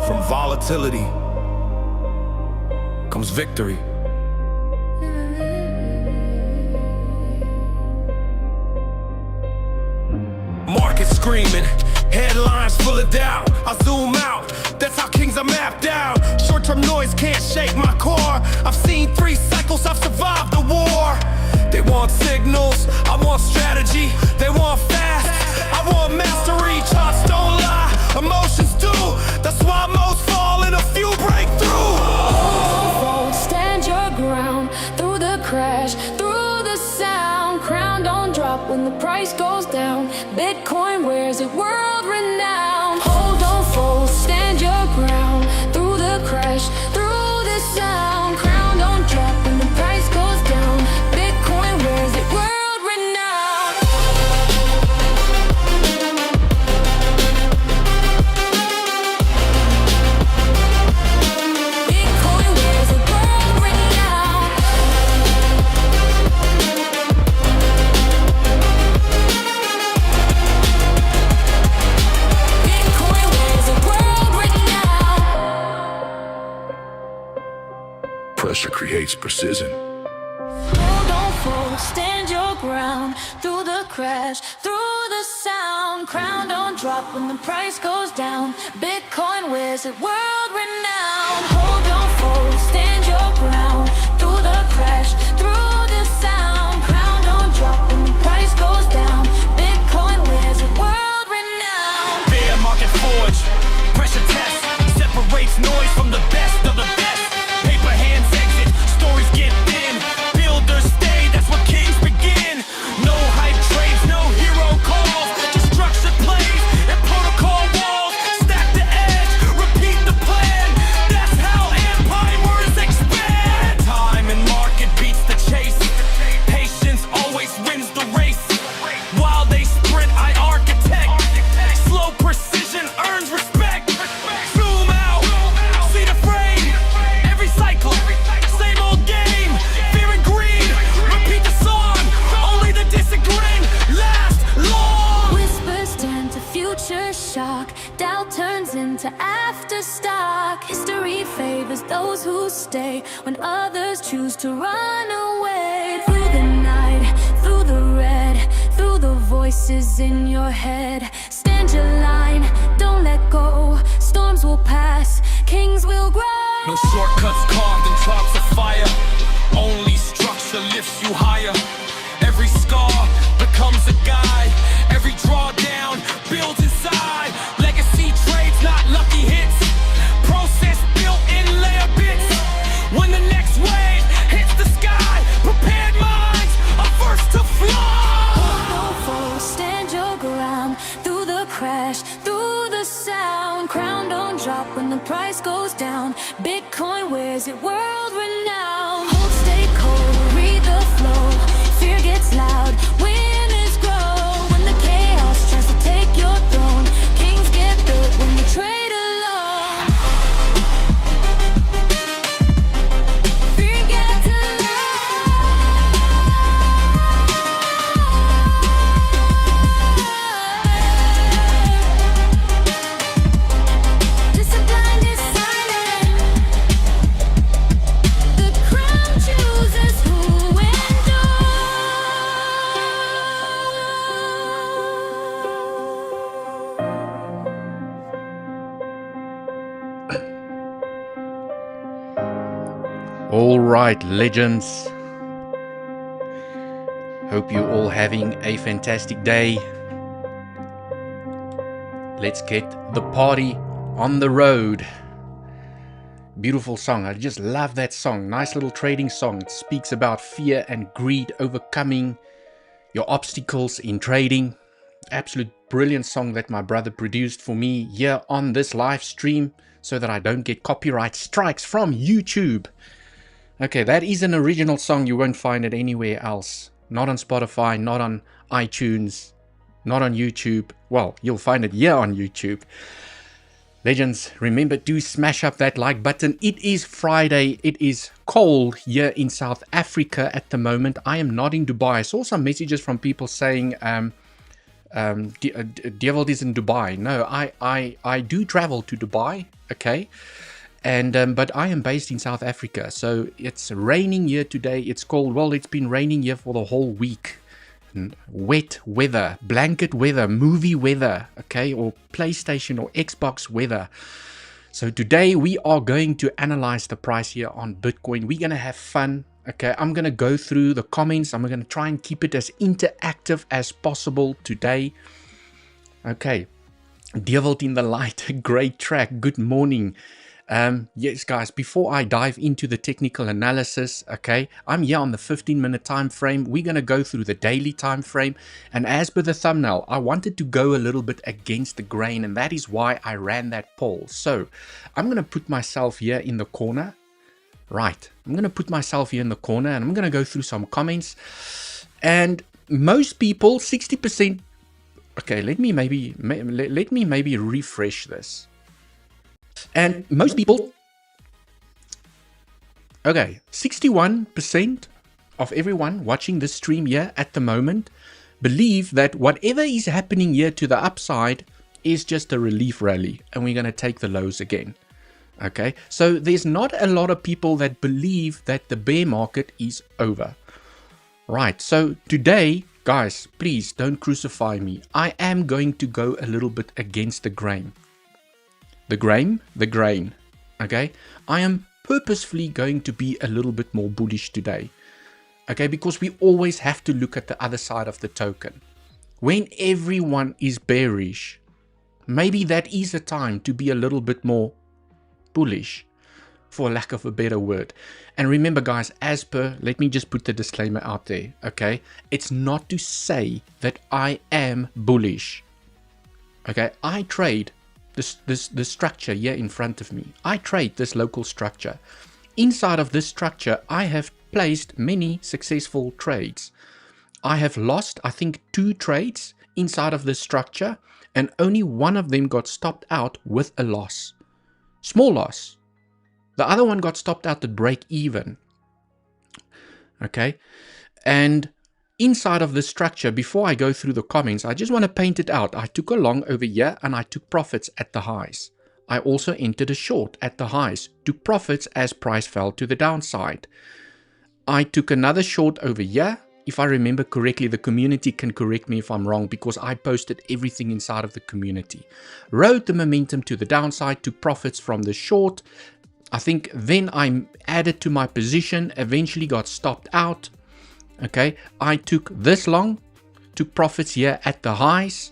From volatility comes victory. Market screaming, headlines full of doubt. I zoom out, that's how kings are mapped out. Short-term noise can't shake my core. I've seen 3 cycles, I've survived the war. They want signals, I want strategy. They want fast, I want mastery. Charts don't lie, emotions do. That's why most fall and a few break through. Stand your ground through the crash, through the sound. Crown don't drop when the price goes down. Bitcoin wears it world renowned. Hold on, fold, stand your ground through the crash, through the sound. Crown don't drop when the price goes down. Bitcoin wears it world renowned. Bitcoin wears it world renowned. Bitcoin wears it world renowned. Pressure creates precision. Hold on, fold, stand your ground through the crash, through the sound. Crown don't drop when the price goes down. Bitcoin wears it world renowned. Hold on, fold, stand your ground through the crash, through the sound. Crown don't drop when the price goes down. Bitcoin wears it world renowned. Bear market forge, pressure test separates noise from the best of the best. Paper hands exit, stories get thin. Builders stay, that's where kings begin. No hype trades, no hero calls. Just structured plays and protocol walls. Stack the edge, repeat the plan. That's how empires expand. Time and market beats the chase. Patience always wins the race. While they sprint, I architect. Slow precision earns respect. Zoom out, see the frame. Every cycle, same old game. Fear and greed, repeat the song. Only the disagreeing last long. Whispers turn to future shock. Doubt turns into afterstock. History favors those who stay when others choose to run away. Through the night, through the red, through the voices in your head. Stand your line, don't let go. Storms will pass, kings will grow. No shortcuts carved in charts of fire. Only structure lifts you higher. Every scar becomes a guide. Every drawdown builds inside. Legacy trades, not lucky hits. Process built in layer bits. When the next wave hits the sky, prepared minds are first to fly. Hold on, fold, stand your ground through the crash, through the sound. Crown don't drop when the price goes down. Bitcoin wears it world renowned. Hold, stay cold, read the flow. Fear gets loud, winners grow. When the chaos tries to take your throne, kings get built when you trade alone. Fear gets alone. Discipline is silent. The crown chooses who All right, legends. Hope you're all having a fantastic day. Let's get the party on the road. Beautiful song. I just love that song. Nice little trading song. It speaks about fear and greed, overcoming your obstacles in trading. Absolute brilliant song that my brother produced for me here on this live stream so that I don't get copyright strikes from YouTube. Okay, that is an original song. You won't find it anywhere else. Not on Spotify, not on iTunes, not on YouTube. Well, you'll find it here on YouTube. Legends, remember to smash up that like button. It is Friday. It is cold here in South Africa at the moment. I am not in Dubai. I saw some messages from people saying Dewald is in Dubai. No, I do travel to Dubai, okay? And but I am based in South Africa, so it's raining here today. It's cold. Well, it's been raining here for the whole week. Wet weather, blanket weather, movie weather, okay, or PlayStation or Xbox weather. So today we are going to analyze the price here on Bitcoin. We're going to have fun, okay? I'm going to go through the comments. I'm going to try and keep it as interactive as possible today. Okay, Dewald in the Light, great track, good morning. Yes, guys, before I dive into the technical analysis, okay, I'm here on the 15-minute time frame. We're going to go through the daily time frame. And as per the thumbnail, I wanted to go a little bit against the grain, and that is why I ran that poll. So I'm going to put myself here in the corner. Right, I'm going to put myself here in the corner, and I'm going to go through some comments. And most people, 60%, okay, let me maybe refresh this. And most people, okay, 61% of everyone watching this stream here at the moment believe that whatever is happening here to the upside is just a relief rally and we're going to take the lows again. Okay, so there's not a lot of people that believe that the bear market is over. Right, so today, guys, please don't crucify me. I am going to go a little bit against the grain. The grain, okay? I am purposefully going to be a little bit more bullish today, okay? Because we always have to look at the other side of the token. When everyone is bearish, maybe that is a time to be a little bit more bullish, for lack of a better word. And remember, guys, let me just put the disclaimer out there, okay? It's not to say that I am bullish, okay? I trade the structure here in front of me. I trade this local structure. Inside of this structure, I have placed many successful trades. I have lost, I think, 2 trades inside of this structure, and only one of them got stopped out with a loss. Small loss. The other one got stopped out at break even. Okay. And inside of this structure, before I go through the comments, I just want to paint it out. I took a long over here and I took profits at the highs. I also entered a short at the highs, took profits as price fell to the downside. I took another short over here. If I remember correctly, the community can correct me if I'm wrong because I posted everything inside of the community. Rode the momentum to the downside, took profits from the short. I think then I added to my position, eventually got stopped out. Okay, I took this long, took profits here at the highs.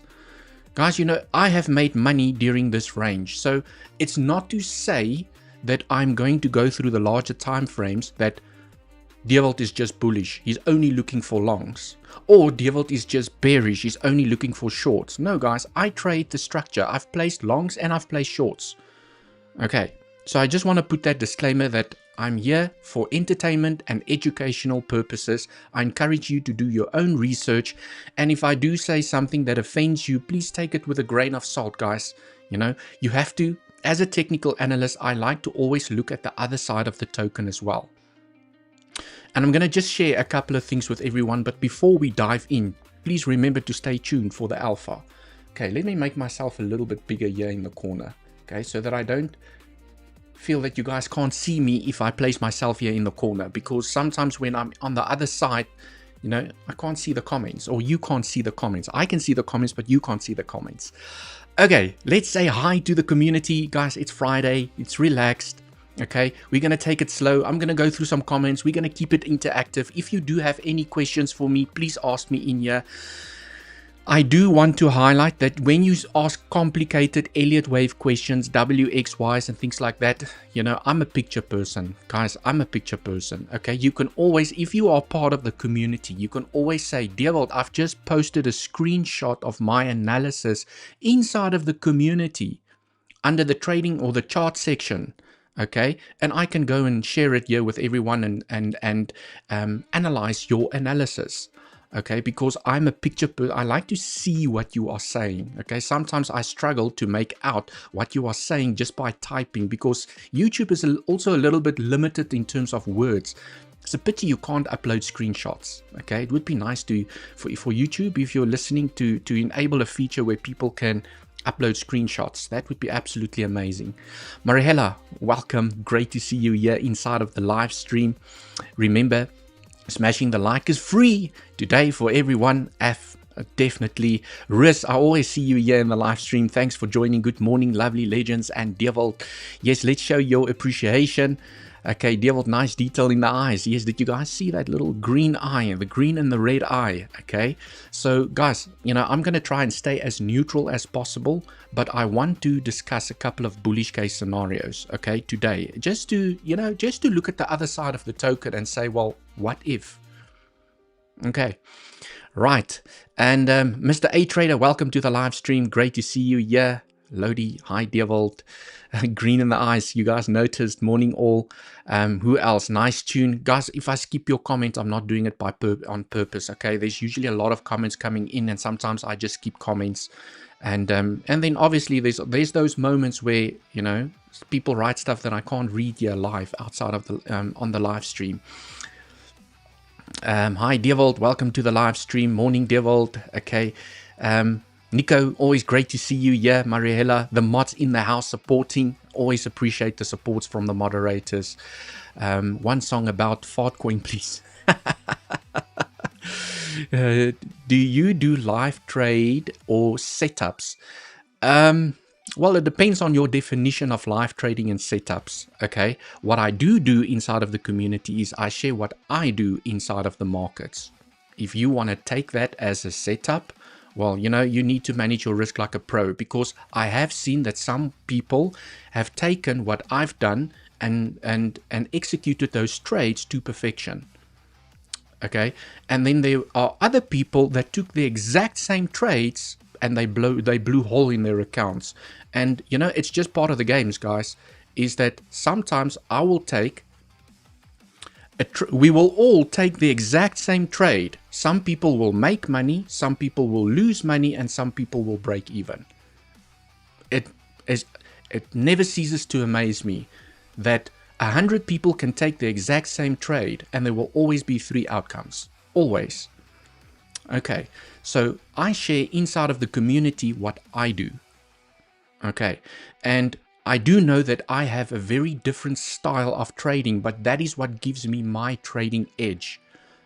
Guys, you know, I have made money during this range. So it's not to say that I'm going to go through the larger time frames that Dewald is just bullish. He's only looking for longs. Or Dewald is just bearish. He's only looking for shorts. No, guys, I trade the structure. I've placed longs and I've placed shorts. Okay, so I just want to put that disclaimer that I'm here for entertainment and educational purposes. I encourage you to do your own research. And if I do say something that offends you, please take it with a grain of salt, guys. You know, you have to, as a technical analyst, I like to always look at the other side of the token as well. And I'm going to just share a couple of things with everyone. But before we dive in, please remember to stay tuned for the alpha. Okay, let me make myself a little bit bigger here in the corner. Okay, so that I don't feel that you guys can't see me if I place myself here in the corner, because sometimes when I'm on the other side, you know, I can't see the comments, or you can't see the comments. I can see the comments, but you can't see the comments. Okay, let's say hi to the community, guys. It's Friday, it's relaxed. Okay, we're going to take it slow. I'm going to go through some comments. We're going to keep it interactive. If you do have any questions for me, please ask me in here. I do want to highlight that when you ask complicated Elliott wave questions, WXYs and things like that, you know, I'm a picture person. Guys, I'm a picture person. Okay, you can always, if you are part of the community, you can always say, Dewald, I've just posted a screenshot of my analysis inside of the community under the trading or the chart section. Okay, and I can go and share it here with everyone and analyze your analysis. Okay, because I'm a picture person. I like to see what you are saying. Okay, sometimes I struggle to make out what you are saying just by typing, because YouTube is also a little bit limited in terms of words. It's a pity you can't upload screenshots. Okay, it would be nice to for YouTube, if you're listening, to enable a feature where people can upload screenshots. That would be absolutely amazing. Marihela, welcome. Great to see you here inside of the live stream. Remember, smashing the like is free today for everyone. Definitely. Riz, I always see you here in the live stream. Thanks for joining. Good morning, lovely legends and Devil. Yes, let's show your appreciation. Okay, Devil, nice detail in the eyes. Yes, did you guys see that little green eye, the green and the red eye? Okay, so guys, I'm going to try and stay as neutral as possible, but I want to discuss a couple of bullish case scenarios, okay, today, just to look at the other side of the token and say, well, what if? Okay, right. And Mr. A Trader, welcome to the live stream. Great to see you here. Lodi, hi Devil, green in the eyes. You guys noticed. Morning all. Who else? Nice tune, guys. If I skip your comment, I'm not doing it on purpose. Okay, there's usually a lot of comments coming in, and sometimes I just skip comments. And then obviously there's those moments where people write stuff that I can't read here live outside of the on the live stream. Hi Devil, welcome to the live stream. Morning Devil. Okay. Nico, always great to see you here. Mariela, the mods in the house supporting. Always appreciate the supports from the moderators. One song about Fartcoin, please. Do you do live trade or setups? Well, it depends on your definition of live trading and setups. Okay, what I do inside of the community is I share what I do inside of the markets. If you want to take that as a setup, well, you need to manage your risk like a pro, because I have seen that some people have taken what I've done and executed those trades to perfection. Okay, and then there are other people that took the exact same trades and they blew hole in their accounts. And it's just part of the games, guys. Is that sometimes I will take we will all take the exact same trade. Some people will make money, some people will lose money, and some people will break even. It never ceases to amaze me that 100 people can take the exact same trade and there will always be 3 outcomes. Always. Okay, so I share inside of the community what I do. Okay, and I do know that I have a very different style of trading, but that is what gives me my trading edge.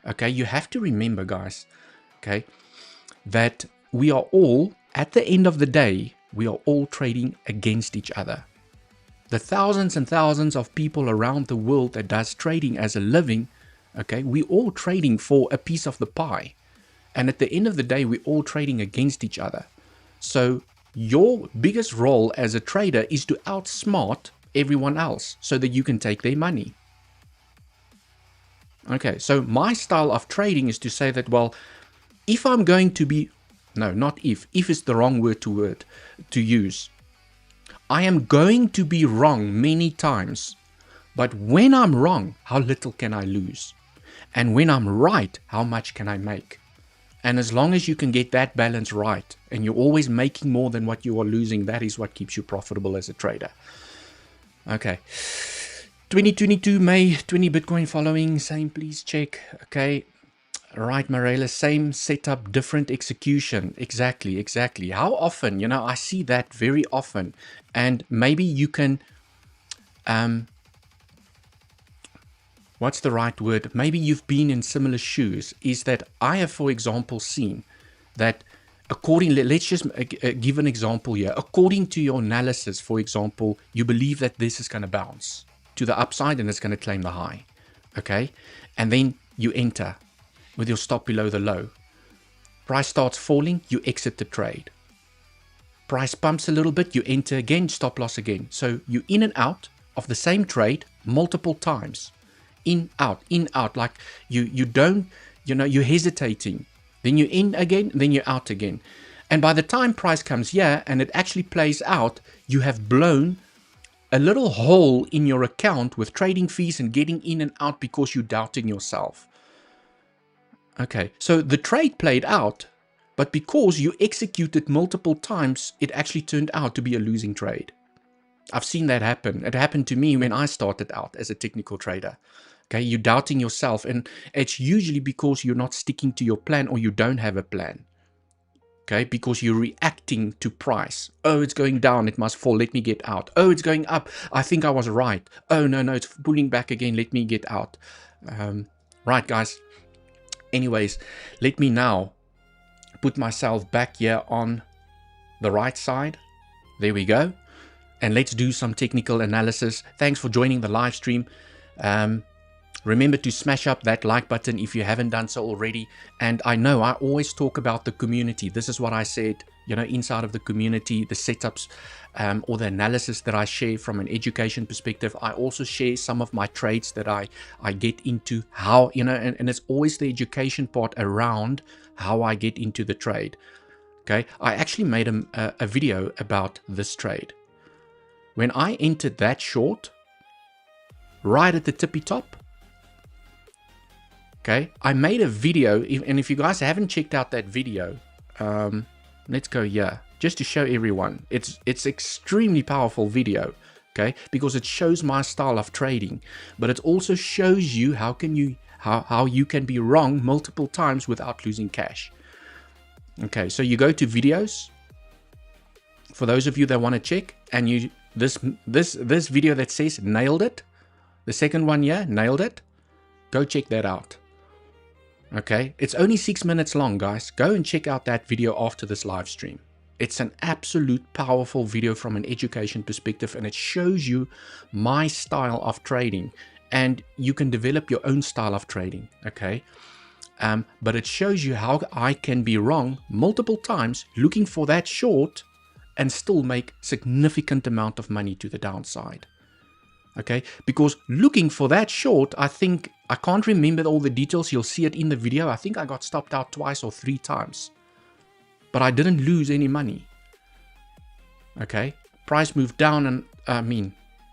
Okay, you have to remember, guys, okay, that we are all, at the end of the day, we are all trading against each other. The thousands and thousands of people around the world that does trading as a living, okay, we all trading for a piece of the pie. And at the end of the day, we're all trading against each other. So your biggest role as a trader is to outsmart everyone else so that you can take their money. Okay, so my style of trading is to say that, well, if I'm going to be, no, not if is the wrong word to use. I am going to be wrong many times, but when I'm wrong, how little can I lose? And when I'm right, how much can I make? And as long as you can get that balance right, and you're always making more than what you are losing, that is what keeps you profitable as a trader. Okay. 2022 May, 20 Bitcoin following, same, please check. Okay. Right, Marela, same setup, different execution. Exactly. How often? I see that very often. And maybe you can, what's the right word? Maybe you've been in similar shoes. Is that I have, for example, seen that accordingly, let's just give an example here. According to your analysis, for example, you believe that this is going to bounce to the upside and it's going to claim the high. Okay. And then you enter with your stop below the low. Price starts falling, you exit the trade. Price pumps a little bit, you enter again, stop loss again. So you in and out of the same trade multiple times. In, out, like you don't, you're hesitating. Then you're in again, then you're out again. And by the time price comes here and it actually plays out, you have blown a little hole in your account with trading fees and getting in and out because you're doubting yourself. Okay, so the trade played out, but because you executed multiple times, it actually turned out to be a losing trade. I've seen that happen. It happened to me when I started out as a technical trader. Okay, you're doubting yourself, and it's usually because you're not sticking to your plan or you don't have a plan. Okay, because you're reacting to price. Oh, it's going down, it must fall, let me get out. Oh, it's going up, I think I was right. Oh, no, it's pulling back again, let me get out. Right, guys. Anyways, let me now put myself back here on the right side. There we go. And let's do some technical analysis. Thanks for joining the live stream. Remember to smash up that like button if you haven't done so already. And I know I always talk about the community. This is what I said, inside of the community, the setups or the analysis that I share from an education perspective. I also share some of my trades that I get into, how, and it's always the education part around how I get into the trade. Okay, I actually made a video about this trade. When I entered that short, right at the tippy top, okay, I made a video, and if you guys haven't checked out that video, let's go here, just to show everyone. It's extremely powerful video, okay, because it shows my style of trading, but it also shows you how you can be wrong multiple times without losing cash. Okay, so you go to videos, for those of you that want to check, and this video that says nailed it, the second one here, nailed it, go check that out. Okay, it's only 6 minutes long, guys. Go and check out that video after this live stream. It's an absolute powerful video from an education perspective, and it shows you my style of trading, and you can develop your own style of trading. Okay, but it shows you how I can be wrong multiple times looking for that short and still make significant amount of money to the downside. Okay, because looking for that short, I can't remember all the details, you'll see it in the video. I think I got stopped out twice or 3 times, but I didn't lose any money. Okay, price moved down, and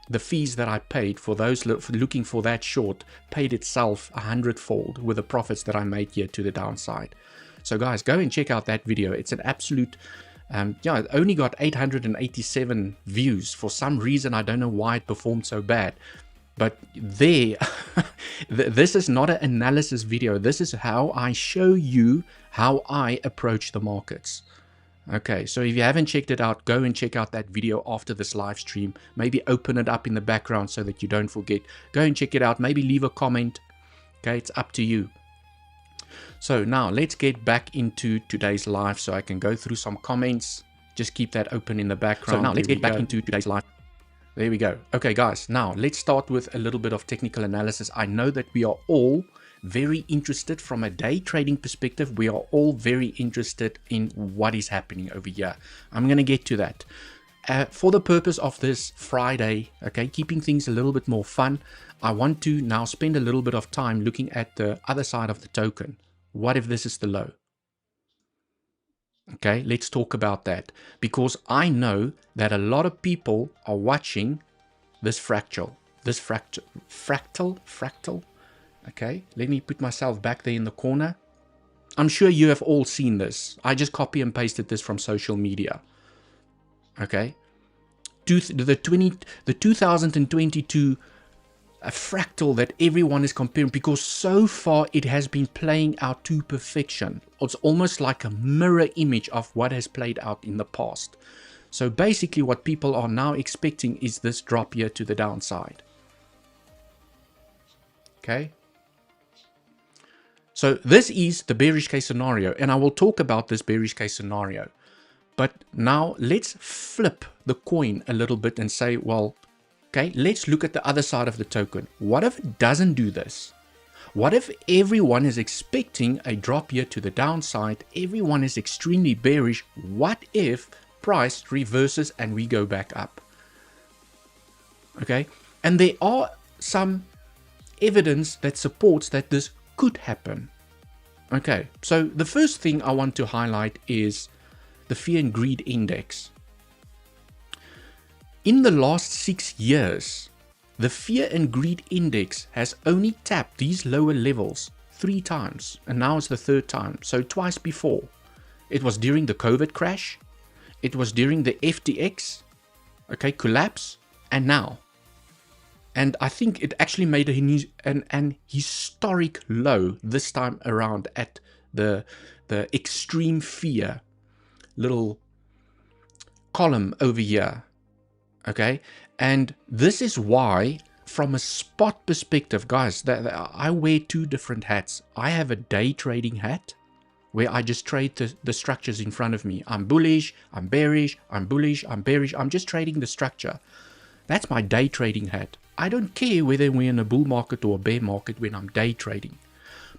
the fees that I paid for those looking for that short paid itself 100-fold with the profits that I made here to the downside. So guys, go and check out that video. It's an absolute it only got 887 views. For some reason, I don't know why it performed so bad. But this is not an analysis video. This is how I show you how I approach the markets. Okay, so if you haven't checked it out, go and check out that video after this live stream. Maybe open it up in the background so that you don't forget. Go and check it out. Maybe leave a comment. Okay, it's up to you. So now let's get back into today's live so I can go through some comments. Just keep that open in the background. So now let's get back into today's live. There we go. Okay, guys, now let's start with a little bit of technical analysis. I know that we are all very interested from a day trading perspective. We are all very interested in what is happening over here. I'm going to get to that. For the purpose of this Friday, okay, keeping things a little bit more fun, I want to now spend a little bit of time looking at the other side of the token. What if this is the low? Okay, let's talk about that, because I know that a lot of people are watching this fractal. Okay, let me put myself back there in the corner. I'm sure you have all seen this. I just copy and pasted this from social media. Okay, the 2022 a fractal that everyone is comparing, because so far it has been playing out to perfection. It's almost like a mirror image of what has played out in the past. So basically what people are now expecting is this drop here to the downside. Okay, so this is the bearish case scenario, and I will talk about this bearish case scenario. But now let's flip the coin a little bit and say, well, okay, let's look at the other side of the token. What if it doesn't do this? What if everyone is expecting a drop here to the downside? Everyone is extremely bearish. What if price reverses and we go back up? Okay, and there are some evidence that supports that this could happen. Okay, so the first thing I want to highlight is the fear and greed index. In the last 6 years, the fear and greed index has only tapped these lower levels 3 times, and now it's the 3rd time. So twice before. It was during the COVID crash, it was during the FTX, okay, collapse, and now. And I think it actually made an historic low this time around at the extreme fear little column over here. Okay, and this is why, from a spot perspective, guys, that I wear two different hats. I have a day trading hat where I just trade the structures in front of me. I'm bullish, I'm bearish, I'm bullish, I'm bearish. I'm just trading the structure. That's my day trading hat. I don't care whether we're in a bull market or a bear market when I'm day trading.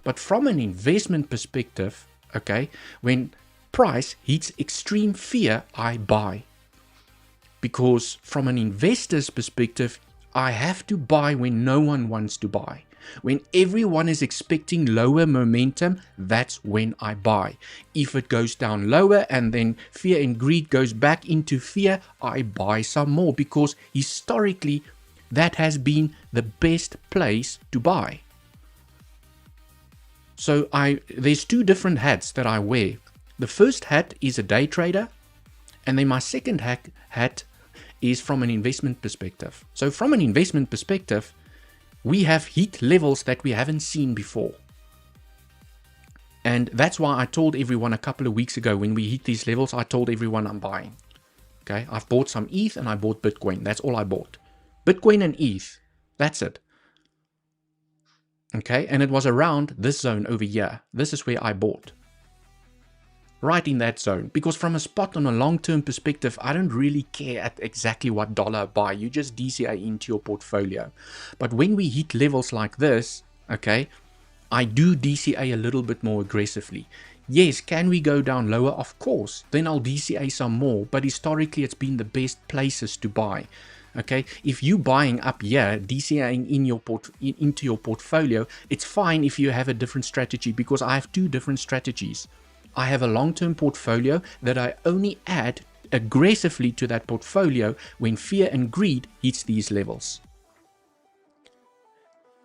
But from an investment perspective, okay, when price hits extreme fear, I buy. Because from an investor's perspective, I have to buy when no one wants to buy. When everyone is expecting lower momentum, that's when I buy. If it goes down lower and then fear and greed goes back into fear, I buy some more, because historically that has been the best place to buy. So there's two different hats that I wear. The first hat is a day trader, and then my second hat is from an investment perspective. So from an investment perspective, we have hit levels that we haven't seen before. And that's why I told everyone a couple of weeks ago, when we hit these levels, I told everyone I'm buying. Okay, I've bought some ETH and I bought Bitcoin. That's all I bought. Bitcoin and ETH. That's it. Okay, and it was around this zone over here. This is where I bought. Right in that zone. Because from a spot on a long-term perspective, I don't really care at exactly what dollar I buy. You just DCA into your portfolio. But when we hit levels like this, okay, I do DCA a little bit more aggressively. Yes, can we go down lower? Of course. Then I'll DCA some more. But historically, it's been the best places to buy. Okay, if you buying up here, DCAing into your portfolio, it's fine if you have a different strategy, because I have two different strategies. I have a long-term portfolio that I only add aggressively to that portfolio when fear and greed hits these levels.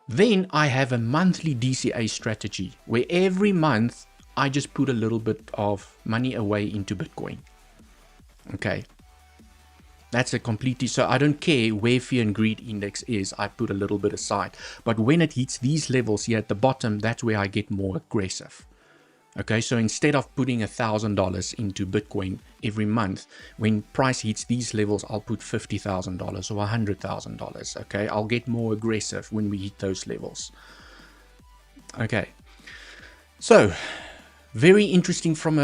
Then I have a monthly DCA strategy where every month I just put a little bit of money away into Bitcoin. Okay. That's a completely, so I don't care where fear and greed index is, I put a little bit aside. But when it hits these levels here at the bottom, that's where I get more aggressive. Okay, so instead of putting $1,000 into Bitcoin every month, when price hits these levels, I'll put $50,000 or $100,000. Okay, I'll get more aggressive when we hit those levels. Okay, so very interesting from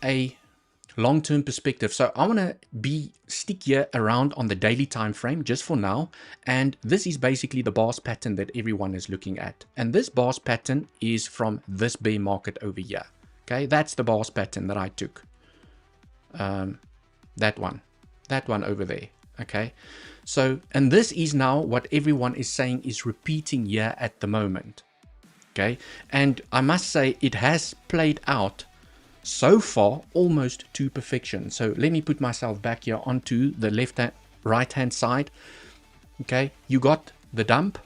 a long-term perspective. So I want to stick here around on the daily time frame just for now, and this is basically the bars pattern that everyone is looking at, and this bars pattern is from this bear market over here. Okay, that's the bars pattern that I took, that one over there. Okay, so, and this is now what everyone is saying is repeating here at the moment. Okay, and I must say it has played out so far almost to perfection. So let me put myself back here onto the right hand side. Okay, you got the dump,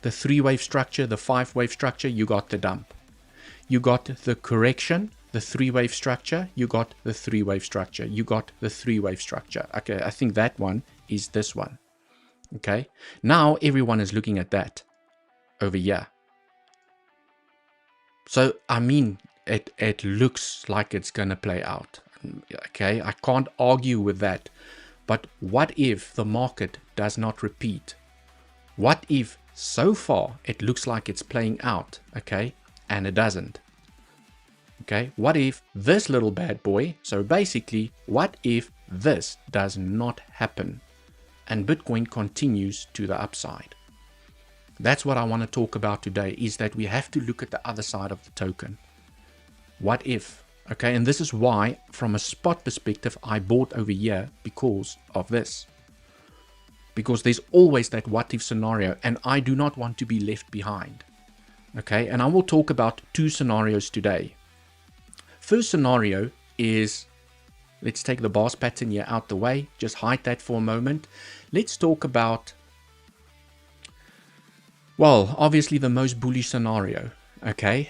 the 3-wave structure, the 5-wave structure, you got the dump. You got the correction, the 3-wave structure, you got the 3-wave structure, you got the 3-wave structure. Okay, I think that one is this one. Okay, now everyone is looking at that over here. So I mean, it looks like it's gonna play out. Okay, I can't argue with that. But what if the market does not repeat? What if so far it looks like it's playing out, okay, and it doesn't? Okay, what if this little bad boy, so basically, what if this does not happen and Bitcoin continues to the upside? That's what I want to talk about today, is that we have to look at the other side of the token. What if? Okay, and this is why, from a spot perspective, I bought over here because of this. Because there's always that what if scenario, and I do not want to be left behind. Okay, and I will talk about two scenarios today. First scenario is, let's take the bars pattern here out the way, just hide that for a moment. Let's talk about, well, obviously the most bullish scenario, okay,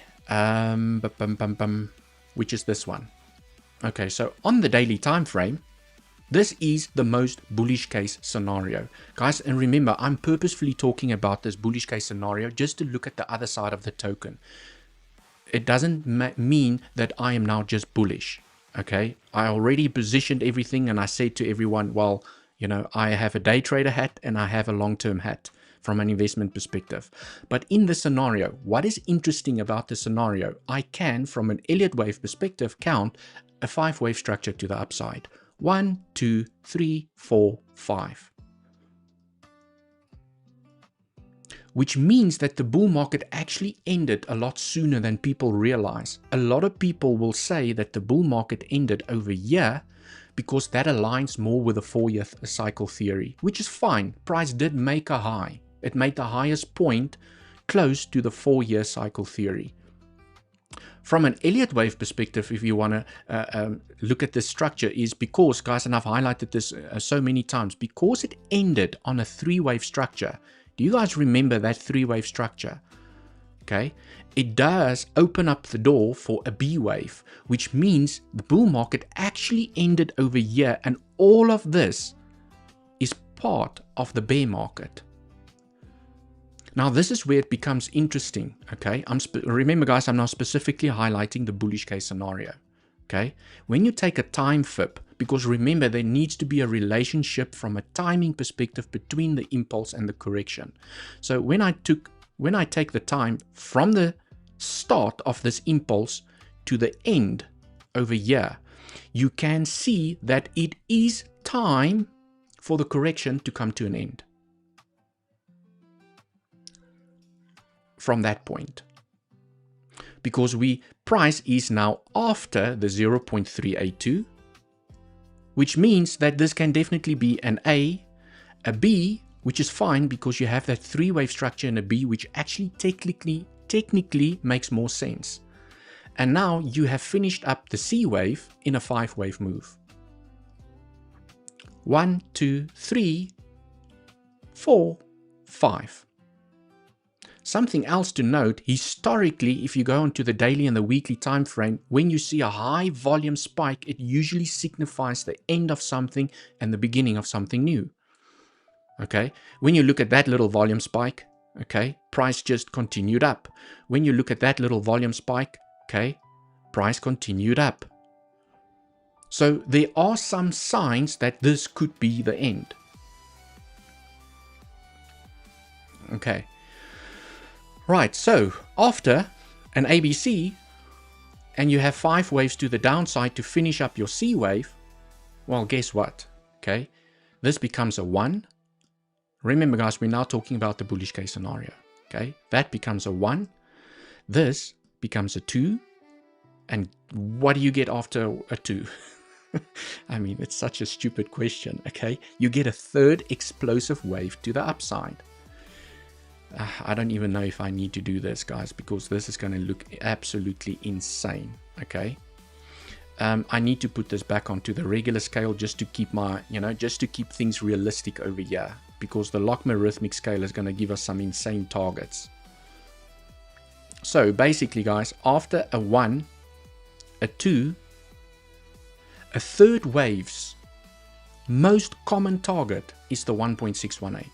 which is this one. Okay, so on the daily time frame, This is the most bullish case scenario. Guys, and remember, I'm purposefully talking about this bullish case scenario just to look at the other side of the token. It doesn't mean that I am now just bullish. Okay, I already positioned everything and I said to everyone, well, you know, I have a day trader hat and I have a long-term hat from an investment perspective. But in the scenario, what is interesting about the scenario, I can, from an Elliott wave perspective, count a 5-wave structure to the upside. 1, 2, 3, 4, 5. Which means that the bull market actually ended a lot sooner than people realize. A lot of people will say that the bull market ended over here because that aligns more with the 4-year cycle theory, which is fine. Price did make a high. It made the highest point close to the 4-year cycle theory. From an Elliott wave perspective, if you want to look at this structure, is because, guys, and I've highlighted this so many times, because it ended on a 3-wave structure. Do you guys remember that 3-wave structure? Okay, it does open up the door for a B wave, which means the bull market actually ended over here, and all of this is part of the bear market. Now, this is where it becomes interesting, okay? Remember, guys, I'm now specifically highlighting the bullish case scenario, okay? When you take a time FIP, because remember, there needs to be a relationship from a timing perspective between the impulse and the correction. So when I take the time from the start of this impulse to the end over here, you can see that it is time for the correction to come to an end. From that point, because price is now after the 0.382, which means that this can definitely be an A, a B, which is fine because you have that 3-wave structure in a B, which actually technically makes more sense. And now you have finished up the C wave in a 5-wave move. 1, 2, 3, 4, 5. Something else to note, historically, if you go onto the daily and the weekly time frame, when you see a high volume spike, it usually signifies the end of something and the beginning of something new. Okay, when you look at that little volume spike, okay, price just continued up. When you look at that little volume spike, okay, price continued up. So there are some signs that this could be the end. Okay. Right, so after an ABC and you have 5 waves to the downside to finish up your C wave, well, guess what? Okay, this becomes a 1. Remember, guys, we're now talking about the bullish case scenario. Okay, that becomes a 1. This becomes a 2. And what do you get after a 2? I mean, it's such a stupid question. Okay, you get a 3rd explosive wave to the upside. I don't even know if I need to do this, guys, because this is going to look absolutely insane. Okay, I need to put this back onto the regular scale just to keep just to keep things realistic over here, because the logarithmic scale is going to give us some insane targets. So basically, guys, after a 1, a 2, a 3rd wave's most common target is the 1.618.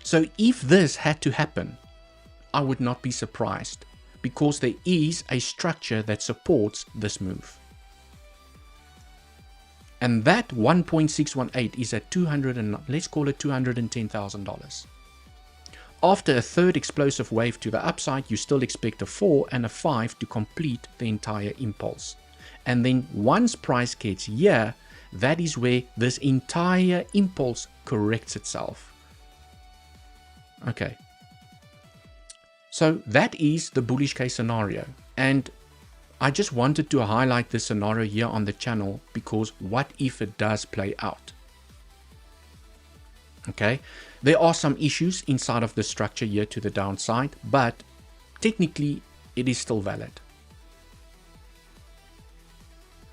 So if this had to happen, I would not be surprised, because there is a structure that supports this move. And that 1.618 is at let's call it $210,000. After a 3rd explosive wave to the upside, you still expect a 4 and a 5 to complete the entire impulse. And then once price gets here, that is where this entire impulse corrects itself. Okay, so that is the bullish case scenario, and I just wanted to highlight this scenario here on the channel because what if it does play out? Okay, there are some issues inside of the structure here to the downside, but technically it is still valid.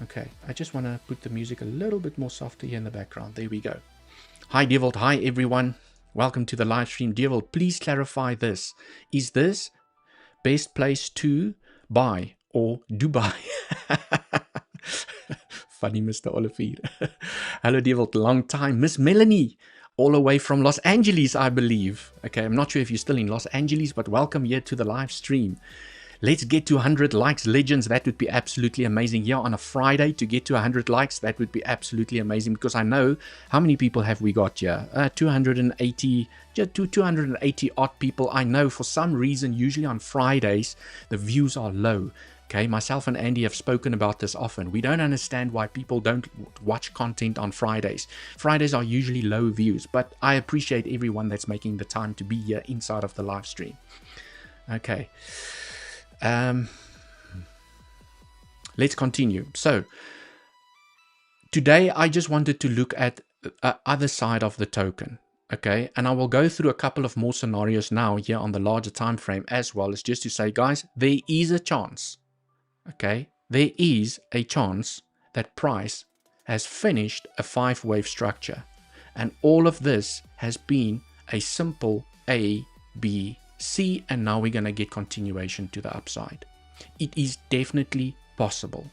Okay, I just want to put the music a little bit more softer here in the background. There we go. Hi Devil, hi everyone. Welcome to the live stream. Devil, please clarify this. Is this best place to buy or Dubai? funny, Mr. Olivier. Hello, Devil, long time. Miss Melanie, all the way from Los Angeles, I believe. Okay, I'm not sure if you're still in Los Angeles, but welcome here to the live stream. Let's get to 100 likes, legends. That would be absolutely amazing. Yeah, on a Friday to get to 100 likes, that would be absolutely amazing, because I know how many people have we got here? 280, just 280 odd people. I know for some reason, usually on Fridays, the views are low. Okay, myself and Andy have spoken about this often. We don't understand why people don't watch content on Fridays. Fridays are usually low views, but I appreciate everyone that's making the time to be here inside of the live stream. Okay. Let's continue. So today I just wanted to look at the other side of the token. Okay, and I will go through a couple of more scenarios now here on the larger time frame, as well as just to say, guys, there is a chance. Okay, there is a chance that price has finished a 5-wave structure, and all of this has been a simple A, B, C, and now we're going to get continuation to the upside. It is definitely possible.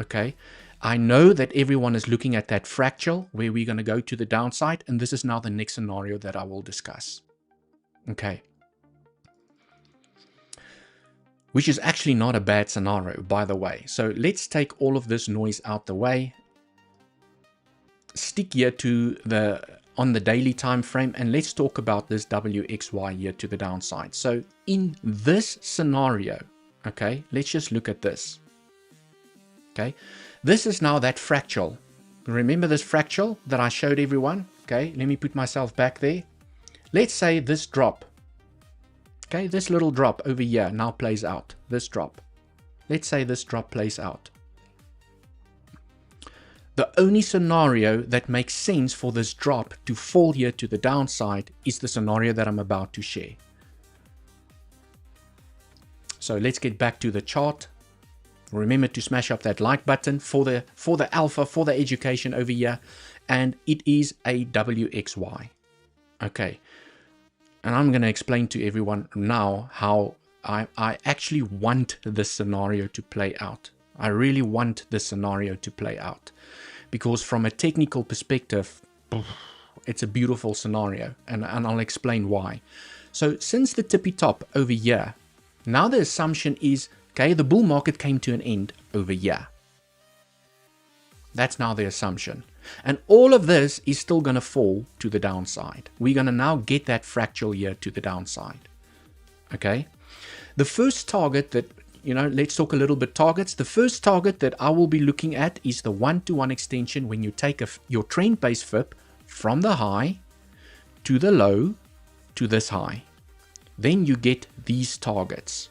Okay, I know that everyone is looking at that fractal where we're going to go to the downside, and this is now the next scenario that I will discuss. Okay, which is actually not a bad scenario, by the way. So let's take all of this noise out the way, stick here to the on the daily time frame, and let's talk about this WXY here to the downside. So in this scenario, okay, let's just look at this. Okay, this is now that fractal. Remember this fractal that I showed everyone? Okay, let me put myself back there. Let's say this drop, okay, this little drop over here now plays out. This drop, let's say this drop plays out. The only scenario that makes sense for this drop to fall here to the downside is the scenario that I'm about to share. So let's get back to the chart. Remember to smash up that like button for the alpha, for the education over here. And it is a WXY. Okay. And I'm going to explain to everyone now how I actually want this scenario to play out. I really want this scenario to play out, because from a technical perspective, it's a beautiful scenario, and I'll explain why. So since the tippy top over here, now the assumption is, okay, the bull market came to an end over here. That's now the assumption. And all of this is still going to fall to the downside. We're going to now get that fractal here to the downside. Okay. The first target that, let's talk a little bit targets. The first target that I will be looking at is the 1-to-1 extension when you take your trend-based FIP from the high to the low to this high. Then you get these targets.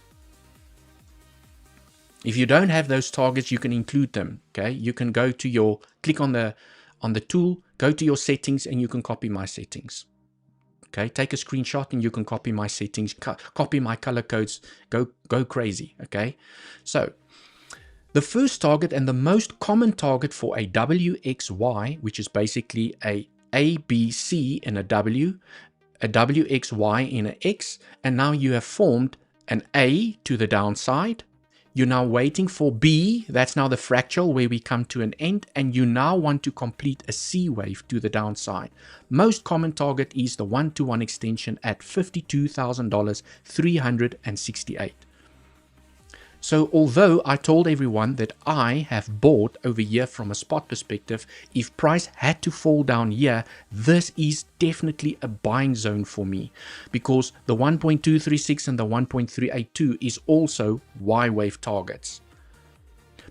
If you don't have those targets, you can include them. Okay, you can go to click on the tool, go to your settings, and you can copy my settings. Okay, take a screenshot and you can copy my settings, copy my color codes, go crazy. Okay, so the first target and the most common target for a WXY, which is basically a ABC in a W, a WXY in an X, and now you have formed an A to the downside. You're now waiting for B, that's now the fractal where we come to an end, and you now want to complete a C wave to the downside. Most common target is the 1-to-1 extension at $52,000, 368. So although I told everyone that I have bought over here from a spot perspective, if price had to fall down here, this is definitely a buying zone for me, because the 1.236 and the 1.382 is also Y wave targets.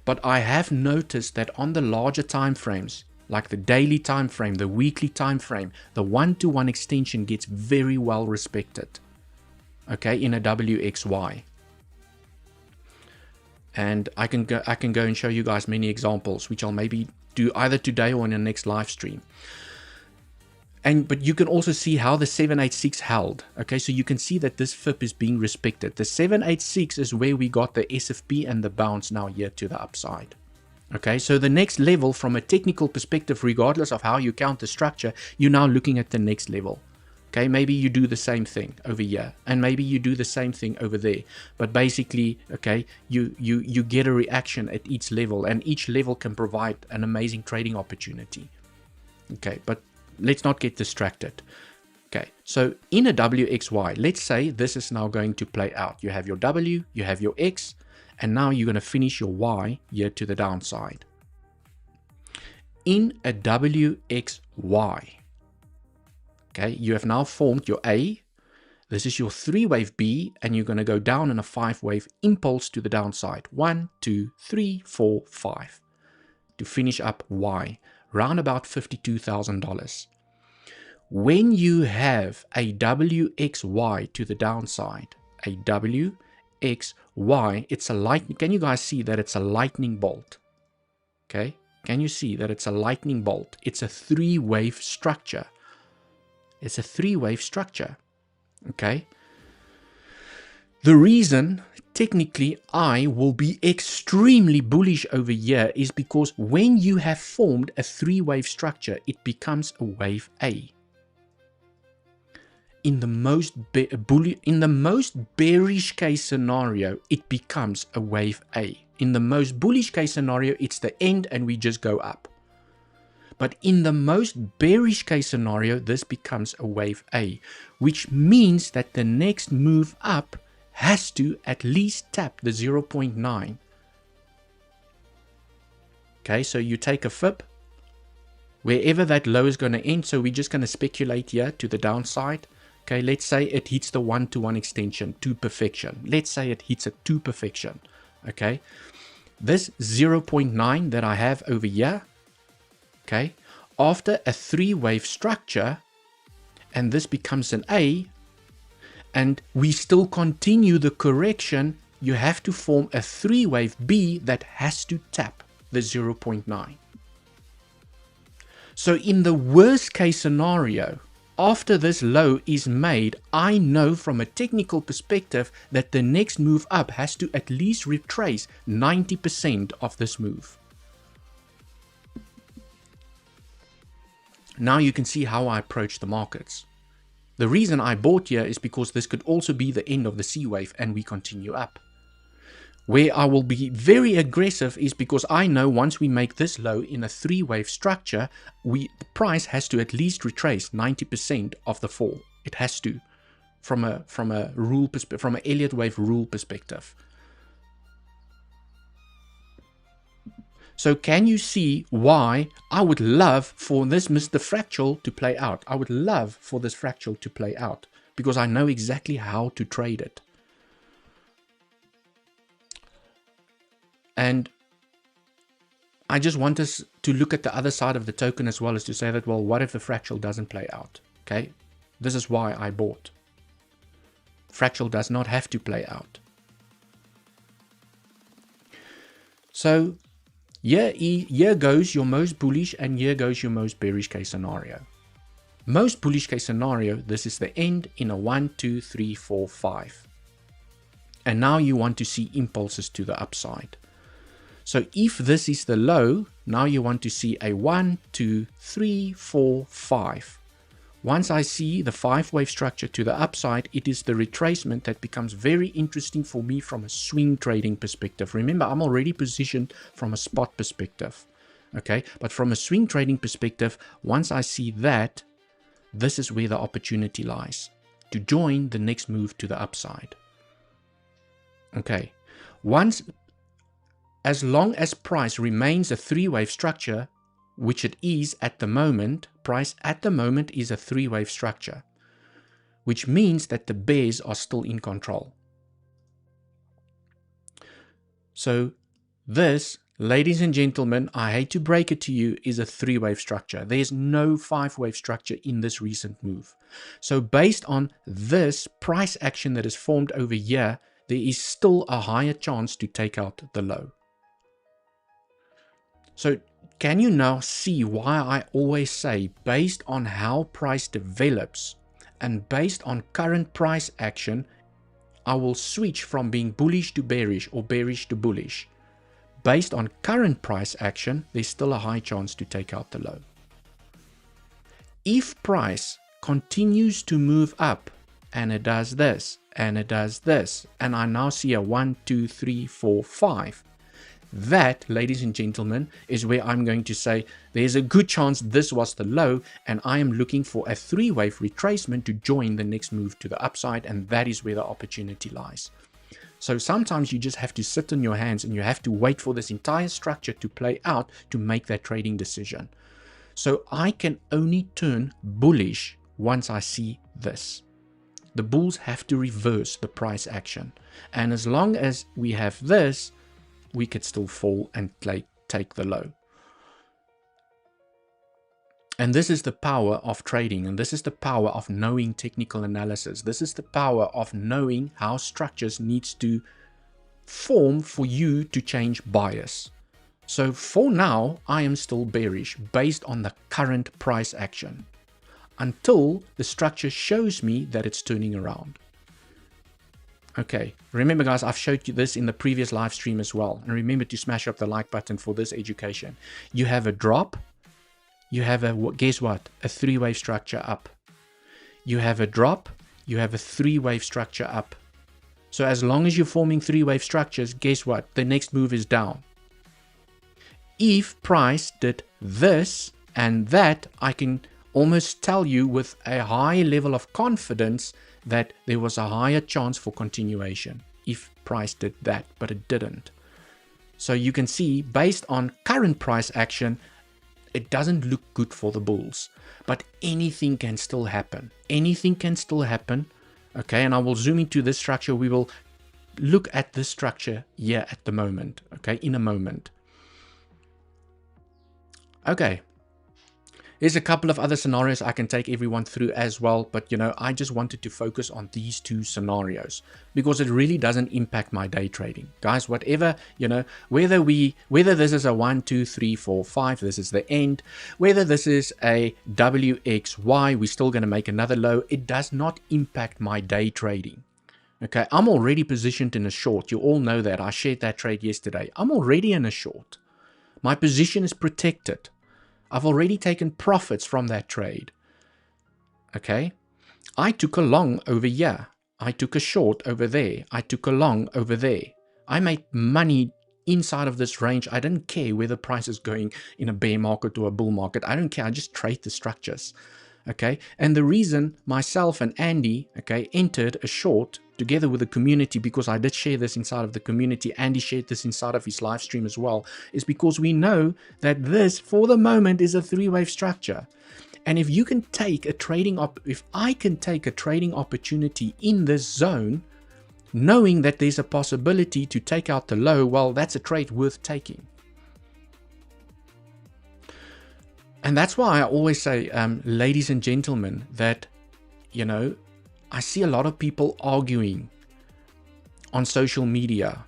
But I have noticed that on the larger time frames, like the daily time frame, the weekly time frame, the 1-to-1 extension gets very well respected. Okay, in a WXY. And I can go and show you guys many examples, which I'll maybe do either today or in the next live stream. But you can also see how the 786 held. Okay, so you can see that this FIP is being respected. The 786 is where we got the SFP and the bounce now here to the upside. Okay, so the next level from a technical perspective, regardless of how you count the structure, you're now looking at the next level. Okay, maybe you do the same thing over here, and maybe you do the same thing over there. But basically, okay, you get a reaction at each level, and each level can provide an amazing trading opportunity. Okay, but let's not get distracted. Okay, so in a WXY, let's say this is now going to play out. You have your W, you have your X, and now you're going to finish your Y here to the downside. In a WXY, okay, you have now formed your A. This is your 3-wave B, and you're going to go down in a 5-wave impulse to the downside. 1, 2, 3, 4, 5. To finish up Y, round about $52,000. When you have a WXY to the downside, a WXY, it's a lightning. Can you guys see that it's a lightning bolt? Okay, can you see that it's a lightning bolt? It's a 3-wave structure. It's a 3-wave structure. Okay. The reason technically I will be extremely bullish over here is because when you have formed a 3-wave structure, it becomes a wave A. In the most bearish case scenario, it becomes a wave A. In the most bullish case scenario, it's the end and we just go up. But in the most bearish case scenario, this becomes a wave A, which means that the next move up has to at least tap the 0.9. Okay, so you take a fib, wherever that low is going to end. So we're just going to speculate here to the downside. Okay, let's say it hits the 1-to-1 extension to perfection. Let's say it hits it to perfection. Okay, this 0.9 that I have over here, okay, after a 3-wave structure, and this becomes an A, and we still continue the correction, you have to form a 3-wave B that has to tap the 0.9. So in the worst case scenario, after this low is made, I know from a technical perspective that the next move up has to at least retrace 90% of this move. Now you can see how I approach the markets. The reason I bought here is because this could also be the end of the C wave and we continue up. Where I will be very aggressive is because I know once we make this low in a 3-wave structure, the price has to at least retrace 90% of the fall. It has to, from an Elliott wave rule perspective. So can you see why I would love for this Mr. Fractal to play out? I would love for this fractal to play out because I know exactly how to trade it. And I just want us to look at the other side of the token as well, as to say that, well, what if the fractal doesn't play out? Okay, this is why I bought. Fractal does not have to play out. So here goes your most bullish and here goes your most bearish case scenario. Most bullish case scenario, this is the end in a 1, 2, 3, 4, 5. And now you want to see impulses to the upside. So if this is the low, now you want to see a 1, 2, 3, 4, 5. Once I see the 5-wave structure to the upside, it is the retracement that becomes very interesting for me from a swing trading perspective. Remember, I'm already positioned from a spot perspective. Okay, but from a swing trading perspective, once I see that, this is where the opportunity lies to join the next move to the upside. Okay, as long as price remains a 3-wave structure, which it is at the moment, price at the moment is a 3-wave structure, which means that the bears are still in control. So this, ladies and gentlemen, I hate to break it to you, is a 3-wave structure. There's no 5-wave structure in this recent move. So based on this price action that is formed over here, there is still a higher chance to take out the low. So can you now see why I always say, based on how price develops and based on current price action, I will switch from being bullish to bearish or bearish to bullish. Based on current price action, there's still a high chance to take out the low. If price continues to move up, and it does this, and it does this, and I now see a 1, 2, 3, 4, 5. That, ladies and gentlemen, is where I'm going to say there's a good chance this was the low, and I am looking for a 3-wave retracement to join the next move to the upside, and that is where the opportunity lies. So sometimes you just have to sit on your hands and you have to wait for this entire structure to play out to make that trading decision. So I can only turn bullish once I see this. The bulls have to reverse the price action, and as long as we have this, we could still fall and take the low. And this is the power of trading, and this is the power of knowing technical analysis. This is the power of knowing how structures needs to form for you to change bias. So for now, I am still bearish based on the current price action until the structure shows me that it's turning around. Okay, remember guys, I've showed you this in the previous live stream as well. And remember to smash up the like button for this education. You have a drop. You have a, guess what? A 3-wave structure up. You have a drop. You have a 3-wave structure up. So as long as you're forming 3-wave structures, guess what? The next move is down. If price did this and that, I can almost tell you with a high level of confidence that there was a higher chance for continuation if price did that, but it didn't. So you can see based on current price action, it doesn't look good for the bulls, but anything can still happen. Anything can still happen. Okay, and I will zoom into this structure. We will look at this structure here at the moment. Okay, in a moment. Okay. There's a couple of other scenarios I can take everyone through as well, but I just wanted to focus on these 2 scenarios because it really doesn't impact my day trading. Guys, whatever, whether this is a 1, 2, 3, 4, 5, this is the end, whether this is a WXY, we're still going to make another low, it does not impact my day trading. Okay, I'm already positioned in a short. You all know that. I shared that trade yesterday. I'm already in a short. My position is protected. I've already taken profits from that trade. Okay. I took a long over here. I took a short over there. I took a long over there. I made money inside of this range. I didn't care whether price is going in a bear market or a bull market. I don't care. I just trade the structures. Okay. And the reason myself and Andy, okay, entered a short together with the community, because I did share this inside of the community, Andy shared this inside of his live stream as well, is because we know that this for the moment is a 3-wave structure. And if you can take a if I can take a trading opportunity in this zone, knowing that there's a possibility to take out the low, well, that's a trade worth taking. And that's why I always say, ladies and gentlemen, that, I see a lot of people arguing on social media.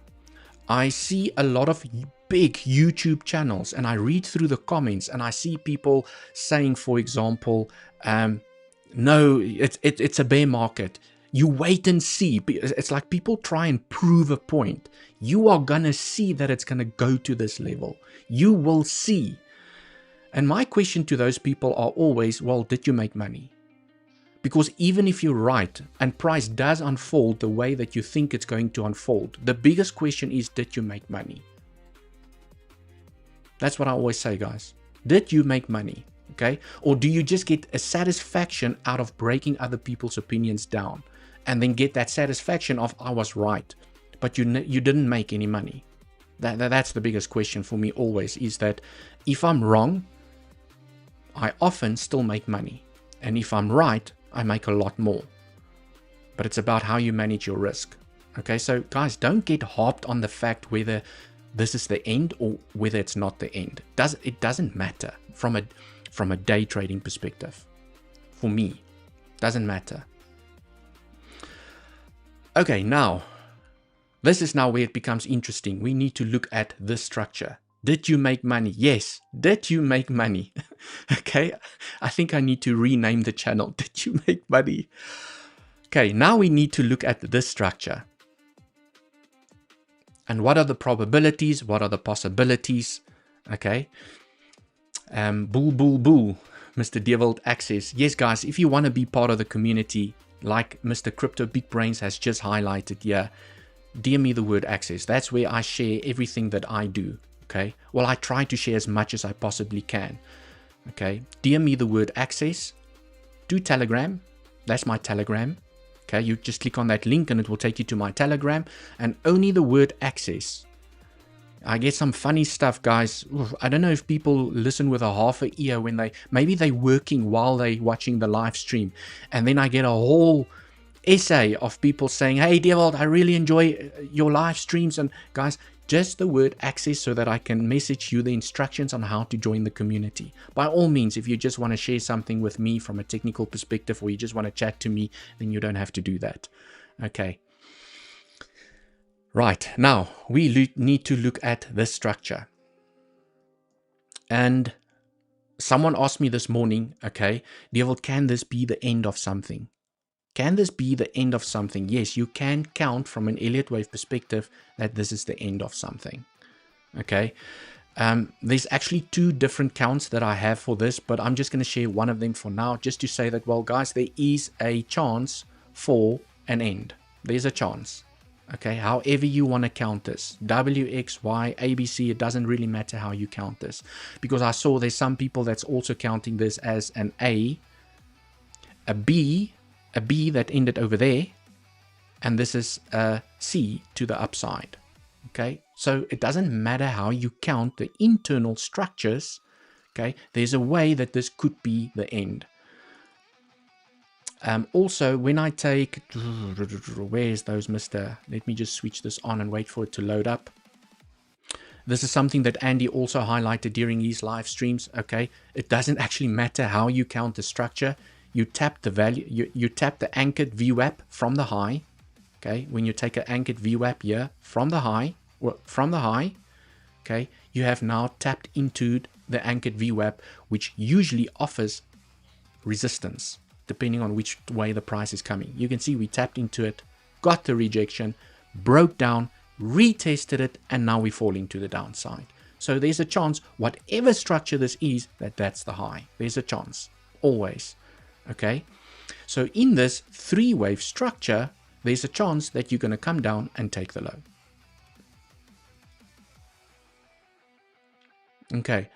I see a lot of big YouTube channels and I read through the comments and I see people saying, for example, no, it's a bear market. You wait and see. It's like people try and prove a point. You are going to see that it's going to go to this level. You will see. And my question to those people are always, well, did you make money? Because even if you're right and price does unfold the way that you think it's going to unfold, the biggest question is, did you make money? That's what I always say, guys. Did you make money? Okay? Or do you just get a satisfaction out of breaking other people's opinions down and then get that satisfaction of, I was right, but you didn't make any money? That's the biggest question for me always, is that if I'm wrong, I often still make money. And if I'm right, I make a lot more. But it's about how you manage your risk. Okay, so guys, don't get harped on the fact whether this is the end or whether it's not the end. It doesn't matter from a day trading perspective. For me, doesn't matter. Okay, now, this is now where it becomes interesting. We need to look at this structure. Did you make money? Yes. Did you make money? Okay. I think I need to rename the channel. Did you make money? Okay. Now we need to look at this structure. And what are the probabilities? What are the possibilities? Okay. Bull, bull, bull. Mr. Devilled Access. Yes, guys, if you want to be part of the community, like Mr. Crypto Big Brains has just highlighted here, DM me the word access. That's where I share everything that I do. Okay. Well, I try to share as much as I possibly can. Okay. DM me the word access. Do Telegram. That's my Telegram. Okay. You just click on that link and it will take you to my Telegram, and only the word access. I get some funny stuff, guys. Oof, I don't know if people listen with a half a ear when maybe they're working while they're watching the live stream. And then I get a whole essay of people saying, hey, Devilled, I really enjoy your live streams. And guys, just the word access so that I can message you the instructions on how to join the community. By all means, if you just want to share something with me from a technical perspective, or you just want to chat to me, then you don't have to do that. Okay. Right, now we need to look at this structure. And someone asked me this morning, okay, Devilled, can this be the end of something? Can this be the end of something? Yes, you can count from an Elliott wave perspective that this is the end of something. Okay, there's actually two different counts that I have for this, but I'm just going to share one of them for now, just to say that, well, guys, there is a chance for an end. There's a chance. Okay, however you want to count this, W, X, Y, ABC, it doesn't really matter how you count this, because I saw there's some people that's also counting this as an A, a B that ended over there, and this is a C to the upside. Okay, so it doesn't matter how you count the internal structures. Okay, there's a way that this could be the end. Also, when I take, where's those Mr. Let me just switch this on and wait for it to load up. This is something that Andy also highlighted during his live streams. Okay, it doesn't actually matter how you count the structure. You tap the value, you tap the anchored VWAP from the high. Okay, when you take an anchored VWAP here from the high, okay, you have now tapped into the anchored VWAP, which usually offers resistance depending on which way the price is coming. You can see we tapped into it, got the rejection, broke down, retested it, and now we're falling to the downside. So there's a chance, whatever structure this is, that's the high. There's a chance, always. Okay, so in this three-wave structure, there's a chance that you're going to come down and take the low. Okay,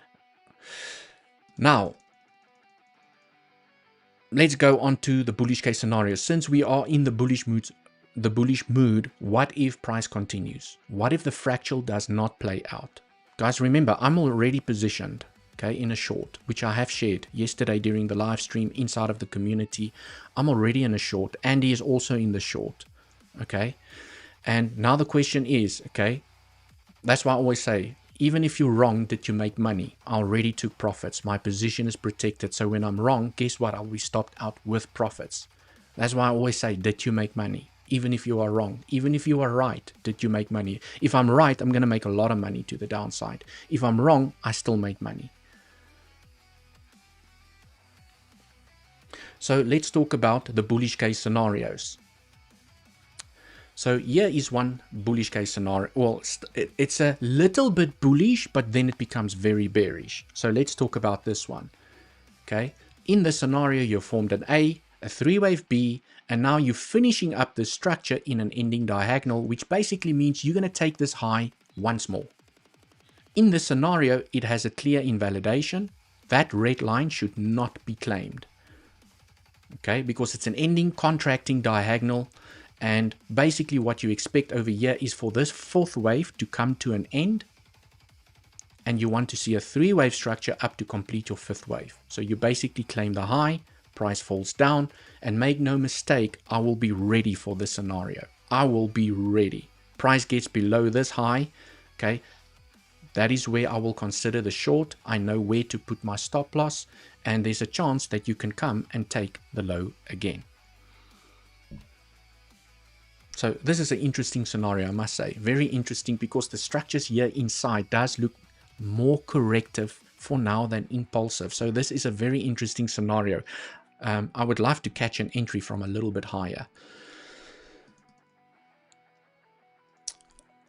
now let's go on to the bullish case scenario. Since we are in the bullish mood, what if price continues? What if the fractal does not play out? Guys, remember, I'm already positioned, okay, in a short, which I have shared yesterday during the live stream inside of the community. I'm already in a short. Andy is also in the short, okay? And now the question is, okay, that's why I always say, even if you're wrong, did you make money? I already took profits. My position is protected. So when I'm wrong, guess what? I'll be stopped out with profits. That's why I always say, did you make money? Even if you are wrong, even if you are right, did you make money? If I'm right, I'm going to make a lot of money to the downside. If I'm wrong, I still make money. So let's talk about the bullish case scenarios. So here is one bullish case scenario. Well, it's a little bit bullish, but then it becomes very bearish. So let's talk about this one. Okay. In the scenario, you formed an A, a three-wave B, and now you're finishing up the structure in an ending diagonal, which basically means you're going to take this high once more. In this scenario, it has a clear invalidation. That red line should not be claimed. Okay, because it's an ending contracting diagonal. And basically what you expect over here is for this fourth wave to come to an end. And you want to see a three-wave structure up to complete your fifth wave. So you basically claim the high, price falls down, and make no mistake, I will be ready for this scenario. I will be ready. Price gets below this high, okay? That is where I will consider the short. I know where to put my stop loss, and there's a chance that you can come and take the low again. So this is an interesting scenario, I must say. Very interesting because the structures here inside does look more corrective for now than impulsive. So this is a very interesting scenario. I would love to catch an entry from a little bit higher.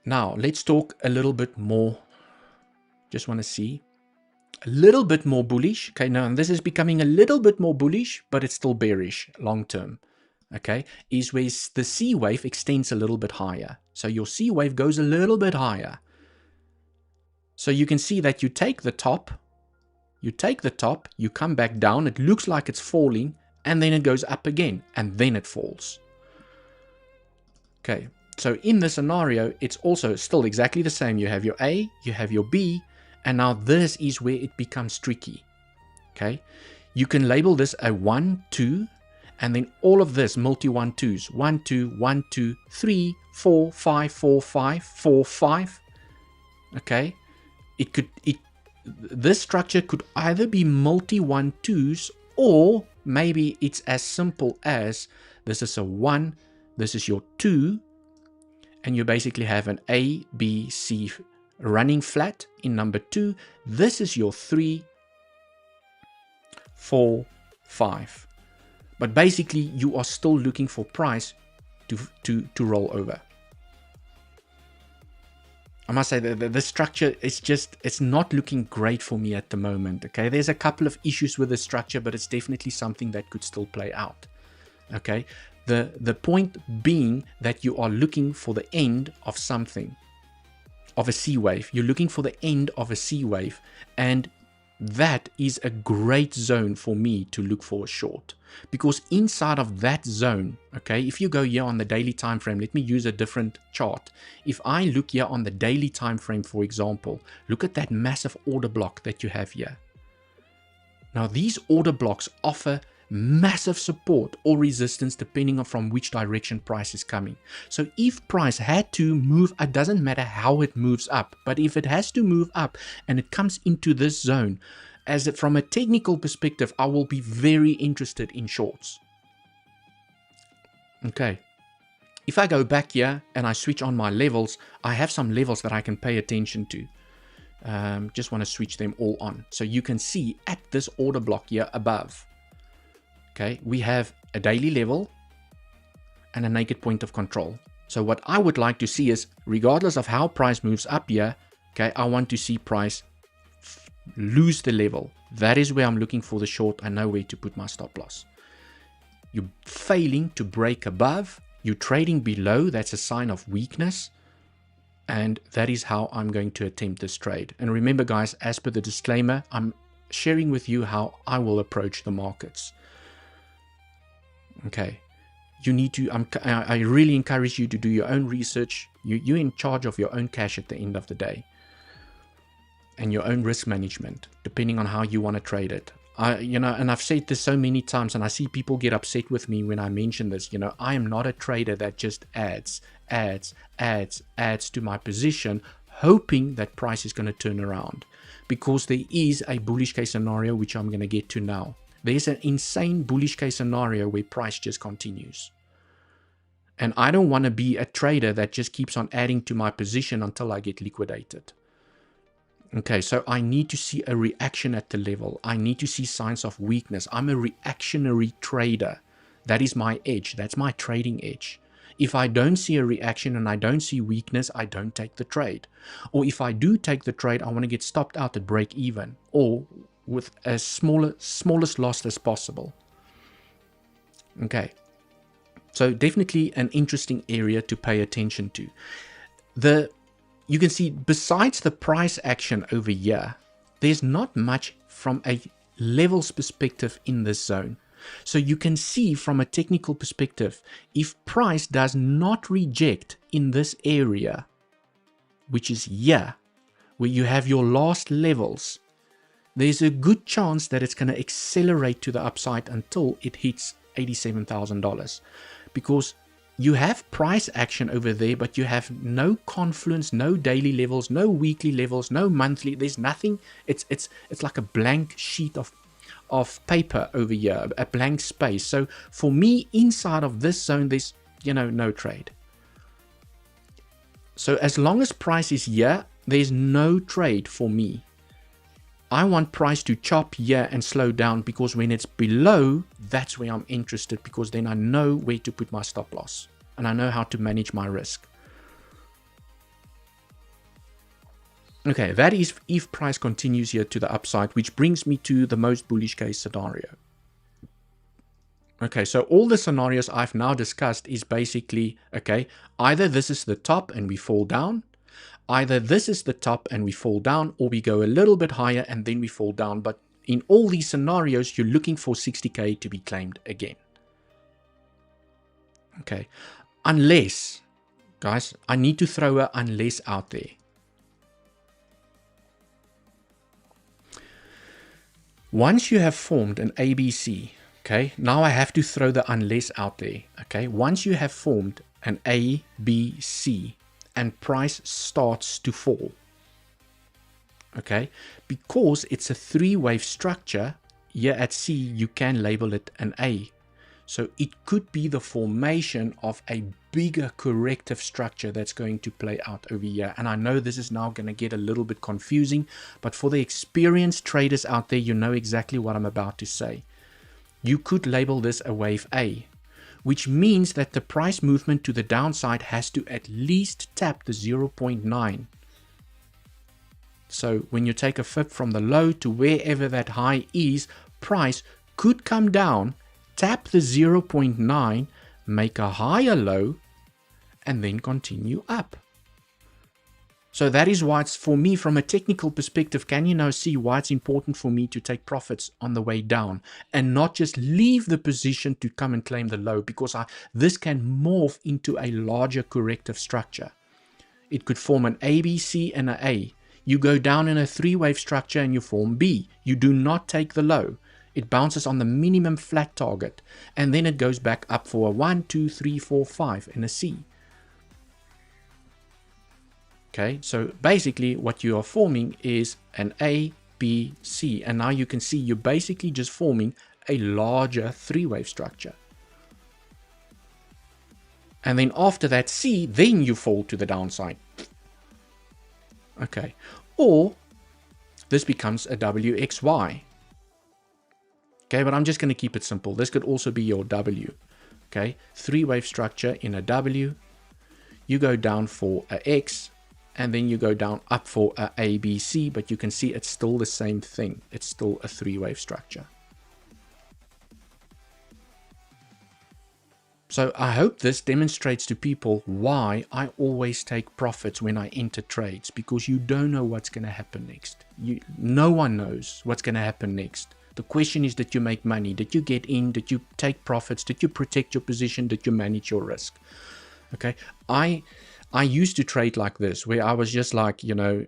Now, let's talk a little bit more. Just want to see. a little bit more bullish. Okay, now and this is becoming a little bit more bullish, but it's still bearish long term. Okay, is where the C wave extends a little bit higher. So your C wave goes a little bit higher. So you can see that you take the top, you come back down, it looks like it's falling, and then it goes up again, and then it falls. Okay, so in this scenario, it's also still exactly the same. You have your A, you have your B, and now this is where it becomes tricky. Okay, you can label this a 1, 2, and then all of this multi 1, 2s. 1, 2, 1, 2, 3, 4, 5, 4, 5, 4, 5. Okay, this structure could either be multi 1, 2s, or maybe it's as simple as this is a 1, this is your 2, and you basically have an A, B, C running flat in number 2. This is your 3, 4, 5. But basically, you are still looking for price to roll over. I must say that the structure is just, it's not looking great for me at the moment. Okay, there's a couple of issues with the structure, but it's definitely something that could still play out. Okay, the point being that you are looking for the end of something, of a C wave. You're looking for the end of a C wave, and that is a great zone for me to look for a short, because inside of that zone, okay, if you go here on the daily time frame, let me use a different chart. If I look here on the daily time frame, for example, look at that massive order block that you have here. Now these order blocks offer massive support or resistance depending on from which direction price is coming. So if price had to move, it doesn't matter how it moves up, but if it has to move up and it comes into this zone, from a technical perspective, I will be very interested in shorts. Okay, if I go back here and I switch on my levels, I have some levels that I can pay attention to. Just want to switch them all on so you can see at this order block here above. Okay, we have a daily level and a naked point of control. So what I would like to see is, regardless of how price moves up here, okay, I want to see price lose the level. That is where I'm looking for the short. I know where to put my stop loss. You're failing to break above, you're trading below, that's a sign of weakness. And that is how I'm going to attempt this trade. And remember guys, as per the disclaimer, I'm sharing with you how I will approach the markets. Okay, you need to, I really encourage you to do your own research. You're in charge of your own cash at the end of the day, and your own risk management, depending on how you want to trade it. And I've said this so many times, and I see people get upset with me when I mention this. I am not a trader that just adds to my position, hoping that price is going to turn around, because there is a bullish case scenario, which I'm going to get to now. There's an insane bullish case scenario where price just continues. And I don't want to be a trader that just keeps on adding to my position until I get liquidated. Okay, so I need to see a reaction at the level. I need to see signs of weakness. I'm a reactionary trader. That is my edge. That's my trading edge. If I don't see a reaction and I don't see weakness, I don't take the trade. Or if I do take the trade, I want to get stopped out at break even, or with as smallest loss as possible. Okay, so definitely an interesting area to pay attention to. You can see, besides the price action over here, there's not much from a levels perspective in this zone. So you can see from a technical perspective, if price does not reject in this area, which is here, where you have your last levels, there's a good chance that it's going to accelerate to the upside until it hits $87,000, because you have price action over there, but you have no confluence, no daily levels, no weekly levels, no monthly. There's nothing. It's like a blank sheet of paper over here, a blank space. So for me, inside of this zone, there's no trade. So as long as price is here, there's no trade for me. I want price to chop here and slow down, because when it's below, that's where I'm interested, because then I know where to put my stop loss and I know how to manage my risk. Okay, that is if price continues here to the upside, which brings me to the most bullish case scenario. Okay, so all the scenarios I've now discussed is basically, okay, either this is the top and we fall down, either this is the top and we fall down, or we go a little bit higher and then we fall down. But in all these scenarios, you're looking for 60K to be claimed again. Okay, unless, guys, I need to throw a unless out there. Once you have formed an ABC, okay, now I have to throw the unless out there, okay? Once you have formed an ABC and price starts to fall, okay, because it's a three-wave structure, here at C, you can label it an A. So it could be the formation of a bigger corrective structure that's going to play out over here. And I know this is now going to get a little bit confusing, but for the experienced traders out there, you know exactly what I'm about to say. You could label this a wave A, which means that the price movement to the downside has to at least tap the 0.9. So when you take a fib from the low to wherever that high is, price could come down, tap the 0.9, make a higher low, and then continue up. So that is why it's, for me, from a technical perspective, can you now see why it's important for me to take profits on the way down and not just leave the position to come and claim the low, because this can morph into a larger corrective structure. It could form an ABC and an A. You go down in a three-wave structure and you form B. You do not take the low. It bounces on the minimum flat target, and then it goes back up for a 1, 2, 3, 4, 5 in a C. Okay, so basically what you are forming is an A, B, C, and now you can see you're basically just forming a larger three-wave structure. And then after that C, then you fall to the downside. Okay, or this becomes a WXY. Okay, but I'm just going to keep it simple. This could also be your W. Okay, three-wave structure in a W. You go down for a X, and then you go down up for a ABC, but you can see it's still the same thing. It's still a three-wave structure. So I hope this demonstrates to people why I always take profits when I enter trades, because you don't know what's going to happen next. No one knows what's going to happen next. The question is, that you make money, that you get in, that you take profits, that you protect your position, that you manage your risk. Okay, I used to trade like this, where I was just like, you know,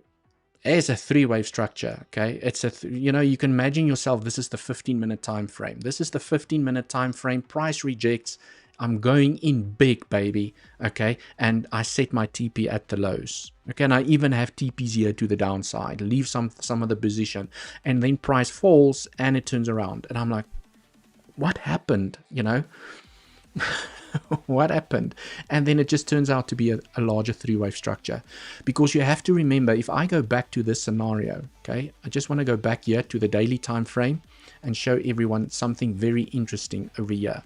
as a three-wave structure. Okay, it's you can imagine yourself, this is the 15-minute time frame. This is the 15-minute time frame. Price rejects. I'm going in big, baby. Okay, and I set my TP at the lows. Okay, and I even have TPs here to the downside, leave some of the position, and then price falls and it turns around, and I'm like, what happened? You know, what happened? And then it just turns out to be a larger three-wave structure, because you have to remember, if I go back to this scenario, okay, I just want to go back here to the daily time frame and show everyone something very interesting over here.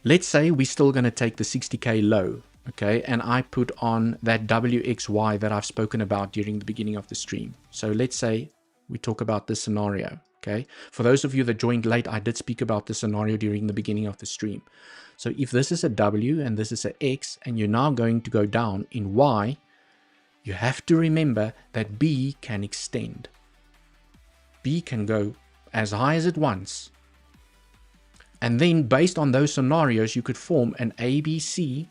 Let's say we're still going to take the 60K low, okay, and I put on that WXY that I've spoken about during the beginning of the stream. So let's say we talk about this scenario, okay. For those of you that joined late, I did speak about this scenario during the beginning of the stream. So if this is a W and this is a X, and you're now going to go down in Y, you have to remember that B can extend. B can go as high as it wants. And then based on those scenarios, you could form an ABC,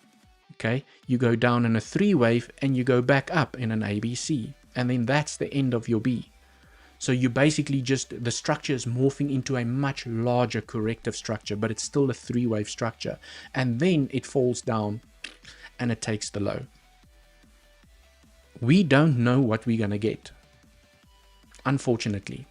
okay? You go down in a three-wave and you go back up in an ABC. And then that's the end of your B. So you basically just, the structure is morphing into a much larger corrective structure, but it's still a three-wave structure. And then it falls down and it takes the low. We don't know what we're going to get, unfortunately.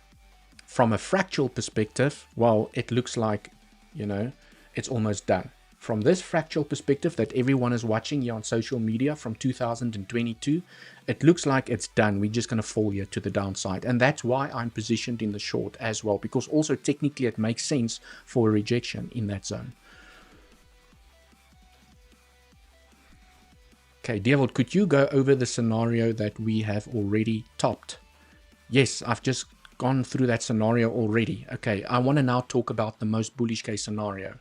From a fractal perspective, well, it looks like, you know, it's almost done. From this fractal perspective that everyone is watching here on social media from 2022, it looks like it's done. We're just going to fall here to the downside. And that's why I'm positioned in the short as well, because also technically it makes sense for a rejection in that zone. Okay, Devold, could you go over the scenario that we have already topped? Yes, I've just gone through that scenario already. Okay, I want to now talk about the most bullish case scenario.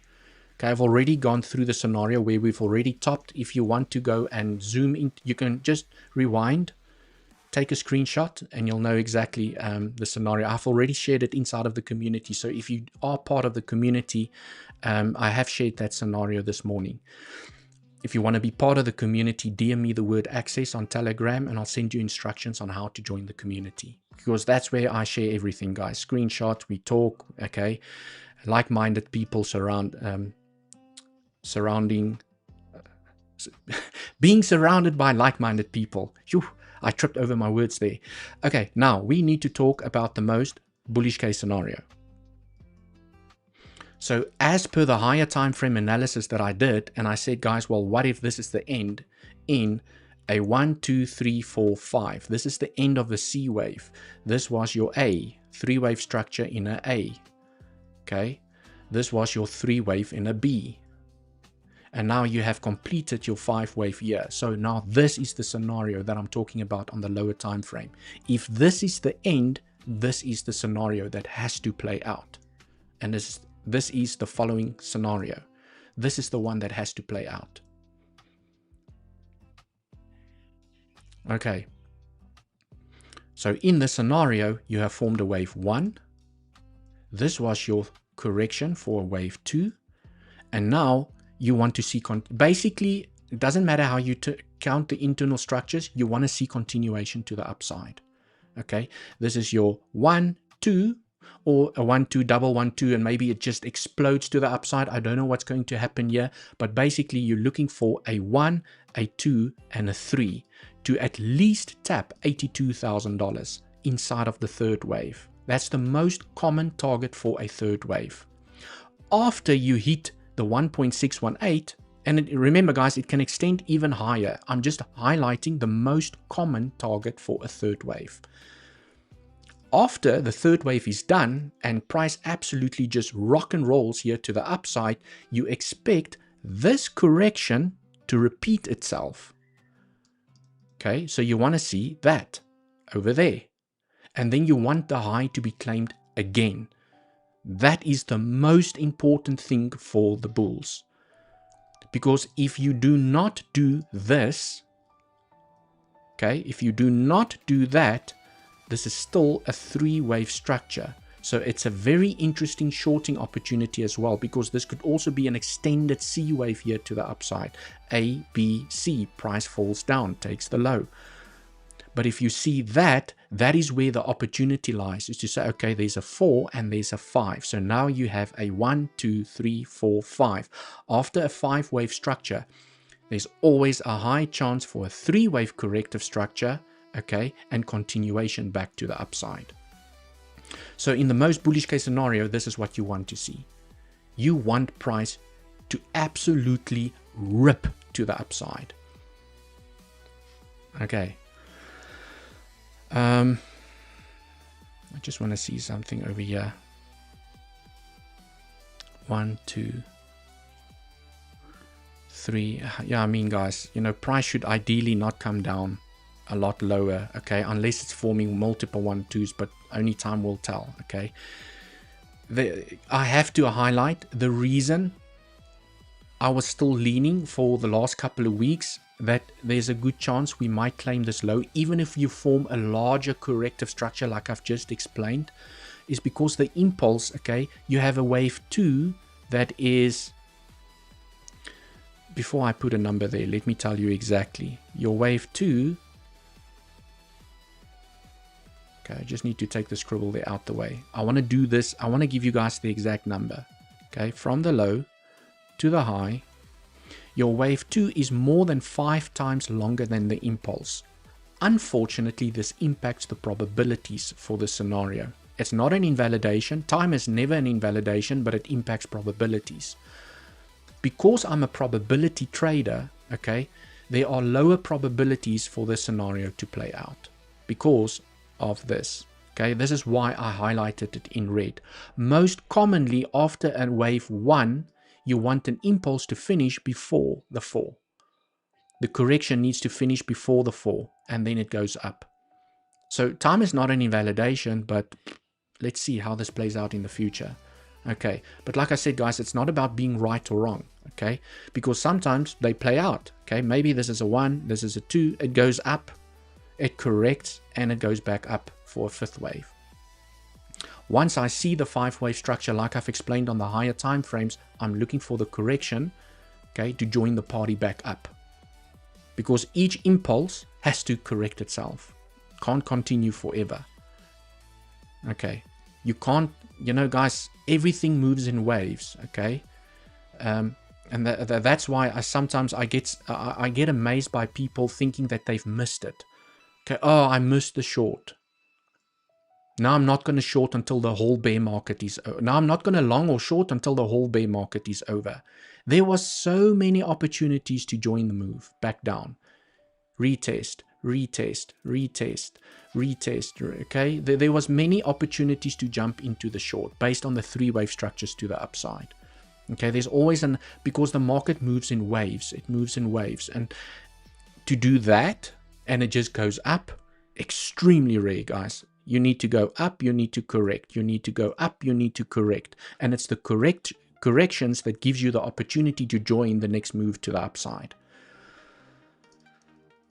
Okay, I've already gone through the scenario where we've already topped. If you want to go and zoom in, you can just rewind, take a screenshot, and you'll know exactly the scenario. I've already shared it inside of the community. So if you are part of the community, I have shared that scenario this morning. If you want to be part of the community, DM me the word access on Telegram and I'll send you instructions on how to join the community. Because that's where I share everything, guys. Screenshot, we talk, okay? Like-minded people being surrounded by like-minded people. Phew, I tripped over my words there. Okay, now we need to talk about the most bullish case scenario. So as per the higher time frame analysis that I did, and I said, guys, well, what if this is the end in a 1, 2, 3, 4, 5? This is the end of the C wave. This was your A, 3-wave structure in a A. Okay, this was your 3-wave in a B. And now you have completed your 5-wave year. So now this is the scenario that I'm talking about on the lower time frame. If this is the end, this is the scenario that has to play out. And this is the following scenario. This is the one that has to play out. Okay. So in the scenario, you have formed a wave 1. This was your correction for wave 2. And now you want to see, basically, it doesn't matter how you count the internal structures, you want to see continuation to the upside. Okay. This is your 1, 2, or a 1, 2, double 1, 2, and maybe it just explodes to the upside. I don't know what's going to happen here, but basically you're looking for a 1, a 2, and a 3 to at least tap $82,000 inside of the third wave. That's the most common target for a third wave. After you hit the 1.618, and remember guys, it can extend even higher. I'm just highlighting the most common target for a third wave. After the third wave is done and price absolutely just rock and rolls here to the upside, you expect this correction to repeat itself. Okay, so you want to see that over there. And then you want the high to be claimed again. That is the most important thing for the bulls. Because if you do not do this, okay, if you do not do that, this is still a 3-wave structure. So it's a very interesting shorting opportunity as well, because this could also be an extended C wave here to the upside. A, B, C, price falls down, takes the low. But if you see that, that is where the opportunity lies, is to say, okay, there's a 4 and there's a 5. So now you have a 1, 2, 3, 4, 5. After a 5-wave structure, there's always a high chance for a 3-wave corrective structure, okay, and continuation back to the upside. So in the most bullish case scenario, this is what you want to see. You want price to absolutely rip to the upside. Okay. I just want to see something over here. 1, 2, 3. Yeah, I mean, guys, you know, price should ideally not come down a lot lower, okay, unless it's forming multiple 1, 2s, but only time will tell, okay. I have to highlight the reason I was still leaning for the last couple of weeks that there's a good chance we might claim this low, even if you form a larger corrective structure like I've just explained, is because the impulse, okay, you have a wave 2 that is, before I put a number there, let me tell you exactly. Your wave 2, okay, I just need to take the scribble there out the way. I want to do this, I want to give you guys the exact number, okay, from the low to the high. Your wave 2 is more than 5 times longer than the impulse. Unfortunately, this impacts the probabilities for the scenario. It's not an invalidation. Time is never an invalidation, but it impacts probabilities. Because I'm a probability trader, okay, there are lower probabilities for this scenario to play out because of this. Okay, this is why I highlighted it in red. Most commonly after a wave 1, you want an impulse to finish before the 4. The correction needs to finish before the fall, and then it goes up. So time is not an invalidation, but let's see how this plays out in the future. Okay, but like I said, guys, it's not about being right or wrong, okay? Because sometimes they play out, okay? Maybe this is a 1, this is a 2, it goes up, it corrects, and it goes back up for a 5th wave. Once I see the 5-wave structure, like I've explained on the higher time frames, I'm looking for the correction, okay, to join the party back up. Because each impulse has to correct itself. Can't continue forever. Okay, you can't, you know, guys, everything moves in waves, okay? And that's why I get amazed by people thinking that they've missed it. Okay, oh, I missed the short. Now I'm not going to short until the whole bear market is over. Now I'm not going to long or short until the whole bear market is over. There was so many opportunities to join the move back down. Retest, retest, retest, retest, okay? There was many opportunities to jump into the short based on the 3-wave structures to the upside. Okay, there's always because the market moves in waves, it moves in waves. And to do that, and it just goes up, extremely rare, guys. You need to go up, you need to correct, you need to go up, you need to correct. And it's the corrections that gives you the opportunity to join the next move to the upside.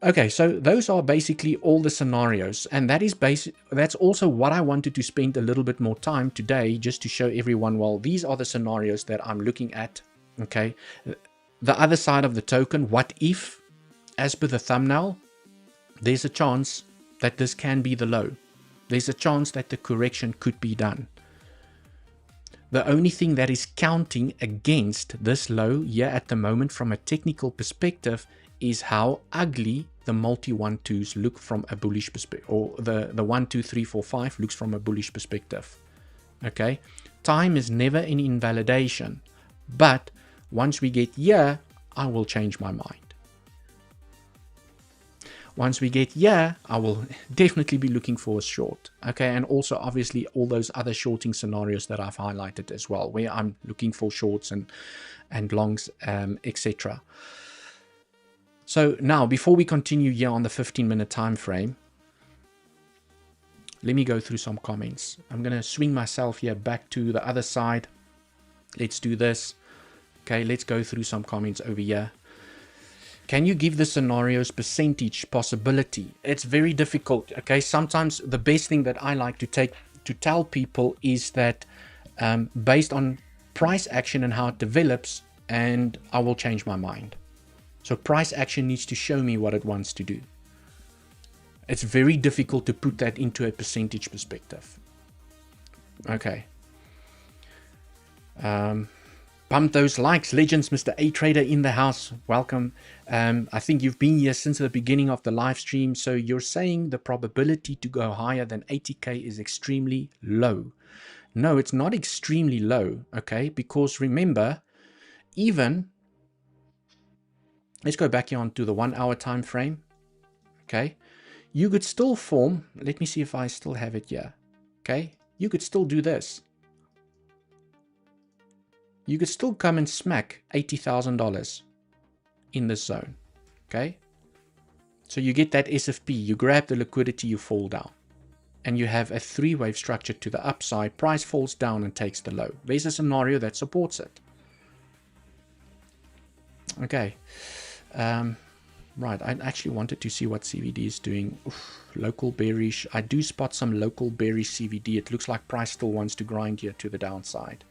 Okay, so those are basically all the scenarios, and that's also what I wanted to spend a little bit more time today, just to show everyone, well, these are the scenarios that I'm looking at, okay? The other side of the token, what if, as per the thumbnail, there's a chance that this can be the low. There's a chance that the correction could be done. The only thing that is counting against this low here at the moment from a technical perspective is how ugly the multi 1-2s look from a bullish perspective, or the 1, 2, 3, 4, 5 looks from a bullish perspective. Okay, time is never an invalidation, but once we get here, I will change my mind. Once we get here, I will definitely be looking for a short. Okay, and also obviously all those other shorting scenarios that I've highlighted as well, where I'm looking for shorts and longs, etc. So now, before we continue here on the 15-minute time frame, let me go through some comments. I'm going to swing myself here back to the other side. Let's do this. Okay, let's go through some comments over here. Can you give the scenarios percentage possibility? It's very difficult. Okay, sometimes the best thing that I like to tell people is that based on price action and how it develops, and I will change my mind. So price action needs to show me what it wants to do. It's very difficult to put that into a percentage perspective. Okay. Pump those likes. Legends, Mr. A Trader in the house. Welcome. I think you've been here since the beginning of the live stream. So you're saying the probability to go higher than 80K is extremely low. No, it's not extremely low. Okay. Because remember, even, let's go back here onto the 1 hour time frame. Okay. You could still form, let me see if I still have it here. Okay. You could still do this. You could still come and smack $80,000 in this zone. Okay. So you get that SFP, you grab the liquidity, you fall down. And you have a 3-wave structure to the upside. Price falls down and takes the low. There's a scenario that supports it. Okay. Right, I actually wanted to see what CVD is doing. Oof, local bearish. I do spot some local bearish CVD. It looks like price still wants to grind here to the downside.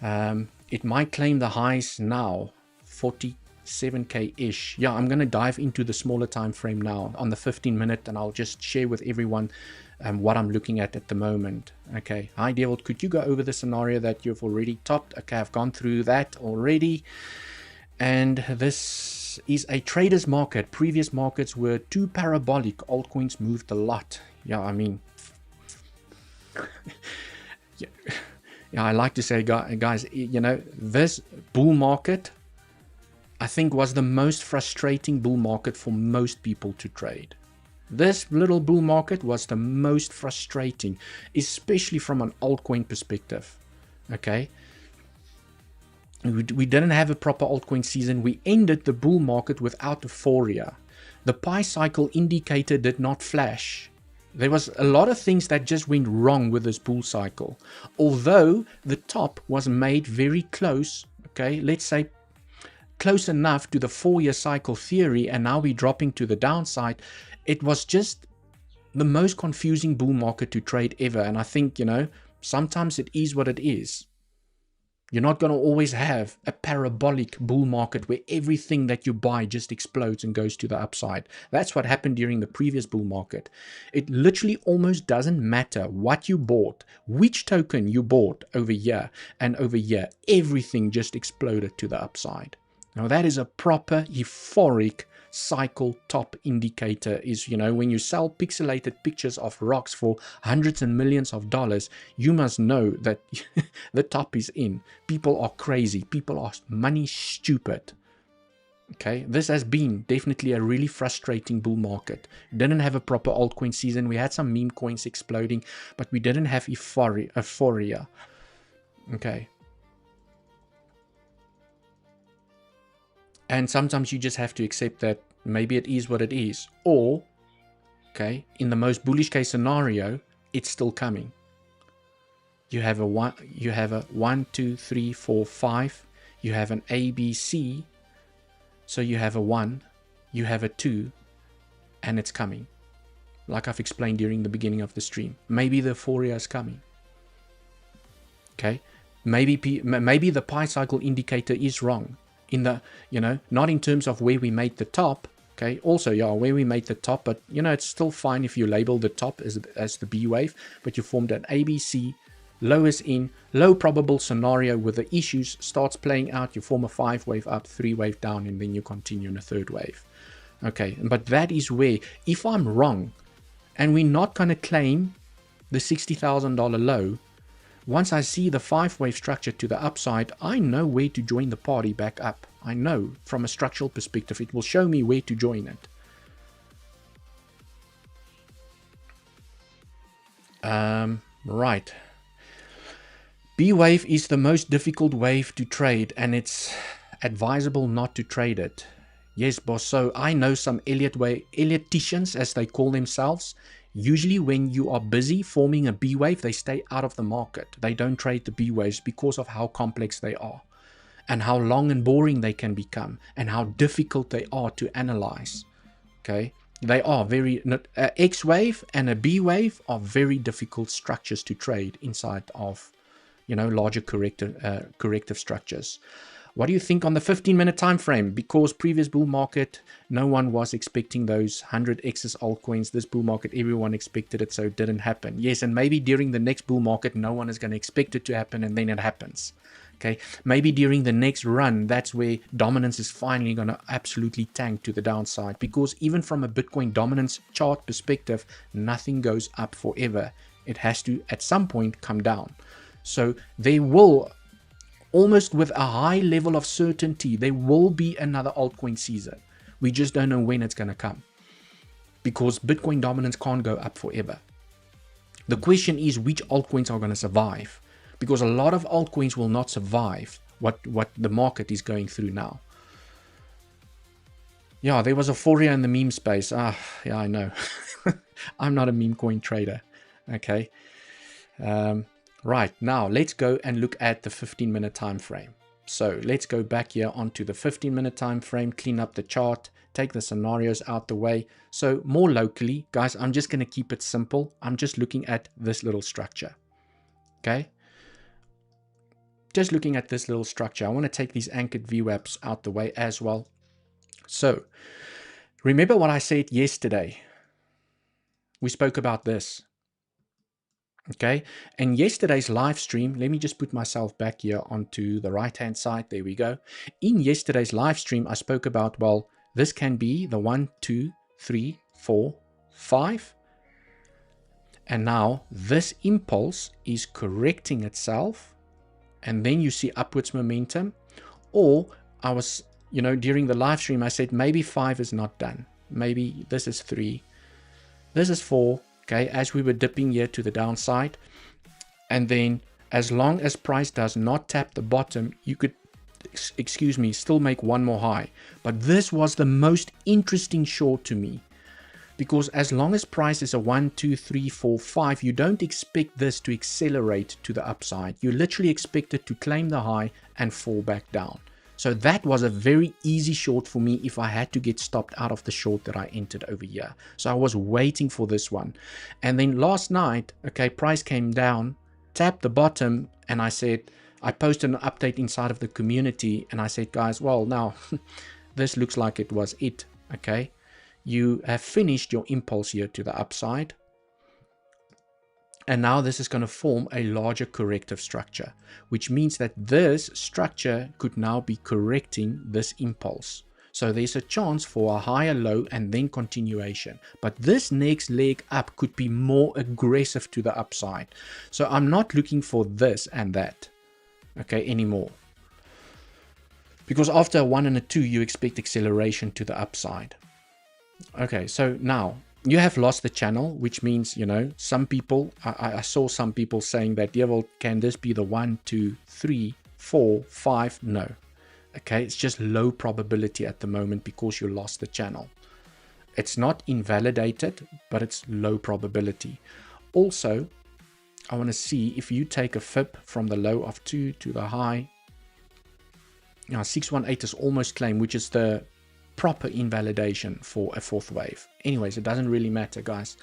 It might claim the highs now, 47K-ish. Yeah, I'm going to dive into the smaller time frame now on the 15-minute, and I'll just share with everyone what I'm looking at the moment. Okay, hi Devil, could you go over the scenario that you've already topped? Okay, I've gone through that already. And this is a trader's market. Previous markets were too parabolic. Altcoins moved a lot. Yeah, I mean, yeah, I like to say, guys, you know, this bull market, I think, was the most frustrating bull market for most people to trade. This little bull market was the most frustrating, especially from an altcoin perspective. Okay. We didn't have a proper altcoin season. We ended the bull market without euphoria. The pi cycle indicator did not flash. There was a lot of things that just went wrong with this bull cycle. Although the top was made very close, okay, let's say close enough to the 4-year cycle theory, and now we're dropping to the downside. It was just the most confusing bull market to trade ever. And I think, sometimes it is what it is. You're not going to always have a parabolic bull market where everything that you buy just explodes and goes to the upside. That's what happened during the previous bull market. It literally almost doesn't matter what you bought, which token you bought over here and over here. Everything just exploded to the upside. Now that is a proper euphoric cycle top indicator. Is when you sell pixelated pictures of rocks for hundreds and millions of dollars, you must know that the top is in. People are crazy, people are money stupid. Okay, this has been definitely a really frustrating bull market. Didn't have a proper altcoin season. We had some meme coins exploding, but we didn't have euphoria. Okay. And sometimes you just have to accept that maybe it is what it is. Or, okay, in the most bullish case scenario, it's still coming. You have a 1, 2, 3, 4, 5. You have an A, B, C. So you have a 1, you have a 2, and it's coming. Like I've explained during the beginning of the stream. Maybe the euphoria is coming. Okay, maybe the pi cycle indicator is wrong. In the, not in terms of where we made the top, okay, also, yeah, where we made the top, but, it's still fine if you label the top as the B wave, but you formed an ABC, lowest in, low probable scenario where the issues starts playing out, you form a 5 wave up, 3 wave down, and then you continue in a 3rd wave. Okay, but that is where, if I'm wrong, and we're not going to claim the $60,000 low, once I see the 5 wave structure to the upside, I know where to join the party back up. I know from a structural perspective, it will show me where to join it. Right. B wave is the most difficult wave to trade, and it's advisable not to trade it. Yes, boss. So I know some Elliotticians, as they call themselves. Usually when you are busy forming a B wave, they stay out of the market. They don't trade the B waves because of how complex they are and how long and boring they can become and how difficult they are to analyze. Okay, they are very, X wave and a B wave are very difficult structures to trade inside of, larger corrective structures. What do you think on the 15-minute time frame? Because previous bull market, no one was expecting those 100x's altcoins. This bull market, everyone expected it, so it didn't happen. Yes, and maybe during the next bull market, no one is going to expect it to happen, and then it happens. Okay, maybe during the next run, that's where dominance is finally going to absolutely tank to the downside. Because even from a Bitcoin dominance chart perspective, nothing goes up forever. It has to, at some point, come down. So there will, almost with a high level of certainty, there will be another altcoin season. We just don't know when it's going to come, because Bitcoin dominance can't go up forever. The question is which altcoins are going to survive, because a lot of altcoins will not survive what the market is going through now. Yeah, there was euphoria in the meme space. Yeah, I know. I'm not a meme coin trader. Okay. Right, now let's go and look at the 15-minute time frame. So let's go back here onto the 15-minute time frame, clean up the chart, take the scenarios out the way. So more locally, guys, I'm just going to keep it simple. I'm just looking at this little structure. Okay, just looking at this little structure. I want to take these anchored VWAPs out the way as well. So remember what I said yesterday. We spoke about this. Okay, and yesterday's live stream, let me just put myself back here onto the right hand side. There we go. In yesterday's live stream, I spoke about, well, this can be the 1, 2, 3, 4, 5. And now this impulse is correcting itself. And then you see upwards momentum. Or I was, during the live stream, I said maybe 5 is not done. Maybe this is 3. This is 4. Okay, as we were dipping here to the downside, and then as long as price does not tap the bottom, you could excuse me, still make one more high. But this was the most interesting short to me, because as long as price is a 1, 2, 3, 4, 5, you don't expect this to accelerate to the upside. You literally expect it to claim the high and fall back down. So that was a very easy short for me if I had to get stopped out of the short that I entered over here. So I was waiting for this one. And then last night, okay, price came down, tapped the bottom, and I posted an update inside of the community, and I said, guys, well, now this looks like it was it, okay? You have finished your impulse here to the upside. And now this is going to form a larger corrective structure, which means that this structure could now be correcting this impulse. So there's a chance for a higher low and then continuation. But this next leg up could be more aggressive to the upside. So I'm not looking for this and that, okay, anymore. Because after a 1 and a 2, you expect acceleration to the upside. Okay, so now you have lost the channel, which means, you know, some people, I saw some people saying that, yeah, well, can this be the 1, 2, 3, 4, 5? No. Okay, it's just low probability at the moment because you lost the channel. It's not invalidated, but it's low probability. Also, I want to see if you take a fib from the low of 2 to the high. Now, 618 is almost claimed, which is the proper invalidation for a fourth wave. Anyways, it doesn't really matter, guys.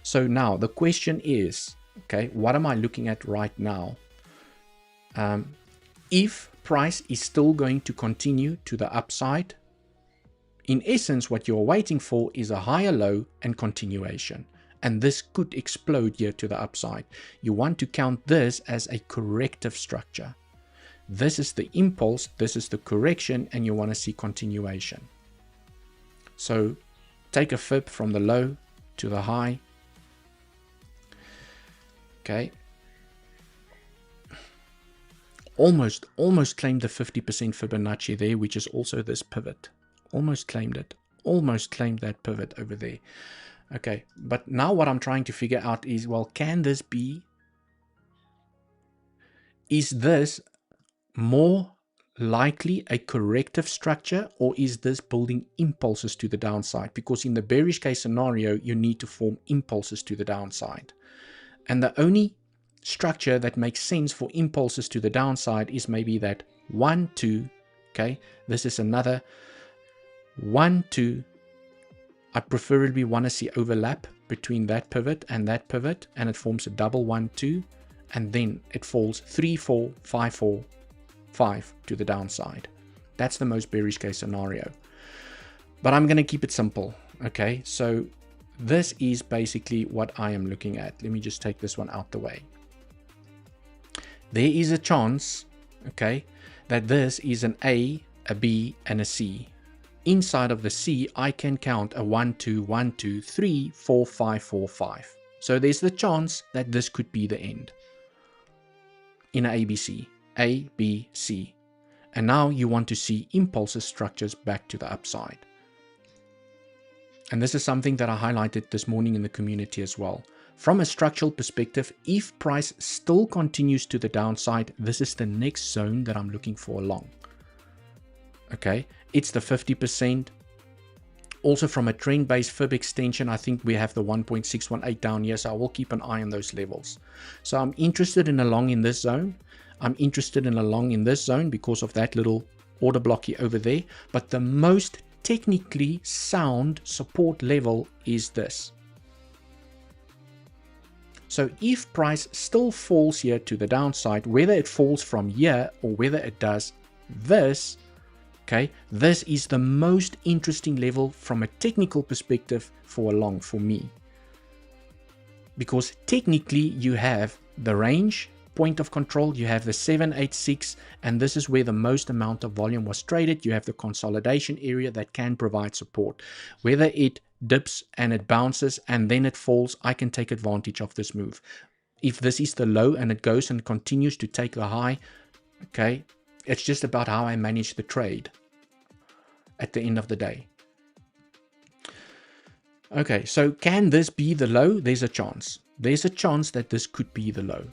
So now the question is, okay, what am I looking at right now? If price is still going to continue to the upside, in essence, what you're waiting for is a higher low and continuation. And this could explode here to the upside. You want to count this as a corrective structure. This is the impulse, this is the correction, and you want to see continuation. So take a fib from the low to the high. Okay. Almost claimed the 50% Fibonacci there, which is also this pivot. Almost claimed it. Almost claimed that pivot over there. Okay, but now what I'm trying to figure out is, well, can this be? Is this more likely a corrective structure, or is this building impulses to the downside? Because in the bearish case scenario, you need to form impulses to the downside. And the only structure that makes sense for impulses to the downside is maybe that 1, 2, okay? This is another 1, 2. I preferably want to see overlap between that pivot, and it forms a double 1, 2, and then it falls 3, 4, 5, 4, 5 to the downside. That's the most bearish case scenario. But I'm going to keep it simple. Okay, so this is basically what I am looking at. Let me just take this one out the way. There is a chance, okay, that this is an A, a B, and a C. Inside of the C, I can count a 1, 2, 1, 2, 3, 4, 5, 4, 5. So there's the chance that this could be the end in an ABC. A, B, C. And now you want to see impulses structures back to the upside. And this is something that I highlighted this morning in the community as well. From a structural perspective, if price still continues to the downside, this is the next zone that I'm looking for along. Okay, it's the 50%. Also from a trend-based fib extension, I think we have the 1.618 down here, so I will keep an eye on those levels. So I'm interested in a long in this zone. I'm interested in a long in this zone because of that little order blocky over there. But the most technically sound support level is this. So if price still falls here to the downside, whether it falls from here or whether it does this, okay, this is the most interesting level from a technical perspective for a long for me. Because technically you have the range, point of control, you have the 786, and this is where the most amount of volume was traded. You have the consolidation area that can provide support. Whether it dips and it bounces and then it falls, I can take advantage of this move. If this is the low and it goes and continues to take the high, okay, it's just about how I manage the trade at the end of the day. Okay, so can this be the low? There's a chance. There's a chance that this could be the low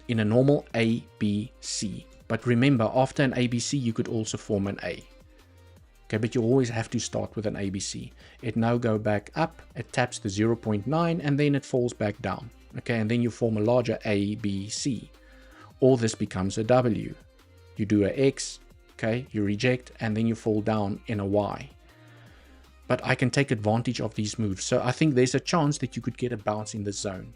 in a normal A, B, C. But remember, after an ABC, you could also form an A. Okay, but you always have to start with an ABC. It now go back up, it taps the 0.9, and then it falls back down. Okay, and then you form a larger A, B, C. Or this becomes a W. You do a X, okay, you reject, and then you fall down in a Y. But I can take advantage of these moves. So I think there's a chance that you could get a bounce in the zone.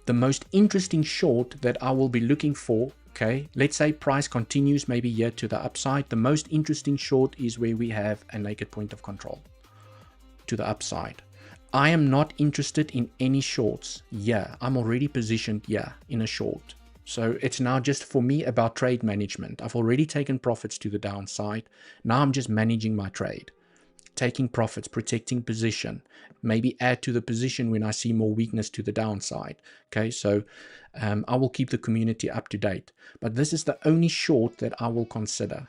The most interesting short that I will be looking for, okay, let's say price continues maybe here to the upside. The most interesting short is where we have a naked point of control to the upside. I am not interested in any shorts. Yeah, I'm already positioned here in a short. So it's now just for me about trade management. I've already taken profits to the downside. Now I'm just managing my trade, taking profits, protecting position, maybe add to the position when I see more weakness to the downside. Okay, so I will keep the community up to date. But this is the only short that I will consider.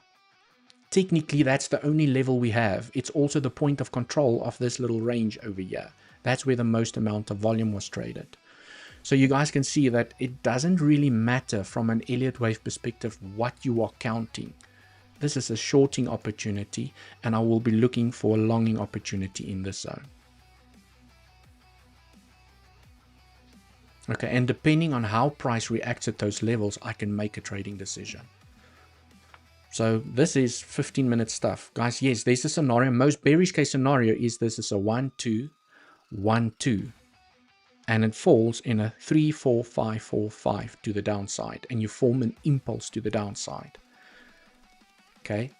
Technically, that's the only level we have. It's also the point of control of this little range over here. That's where the most amount of volume was traded. So you guys can see that it doesn't really matter from an Elliott wave perspective what you are counting. This is a shorting opportunity, and I will be looking for a longing opportunity in this zone. Okay, and depending on how price reacts at those levels, I can make a trading decision. So this is 15-minute stuff. Guys, yes, there's a scenario. Most bearish case scenario is this is a 1, 2, 1, 2. And it falls in a 3, 4, 5, 4, 5 to the downside. And you form an impulse to the downside. Okay.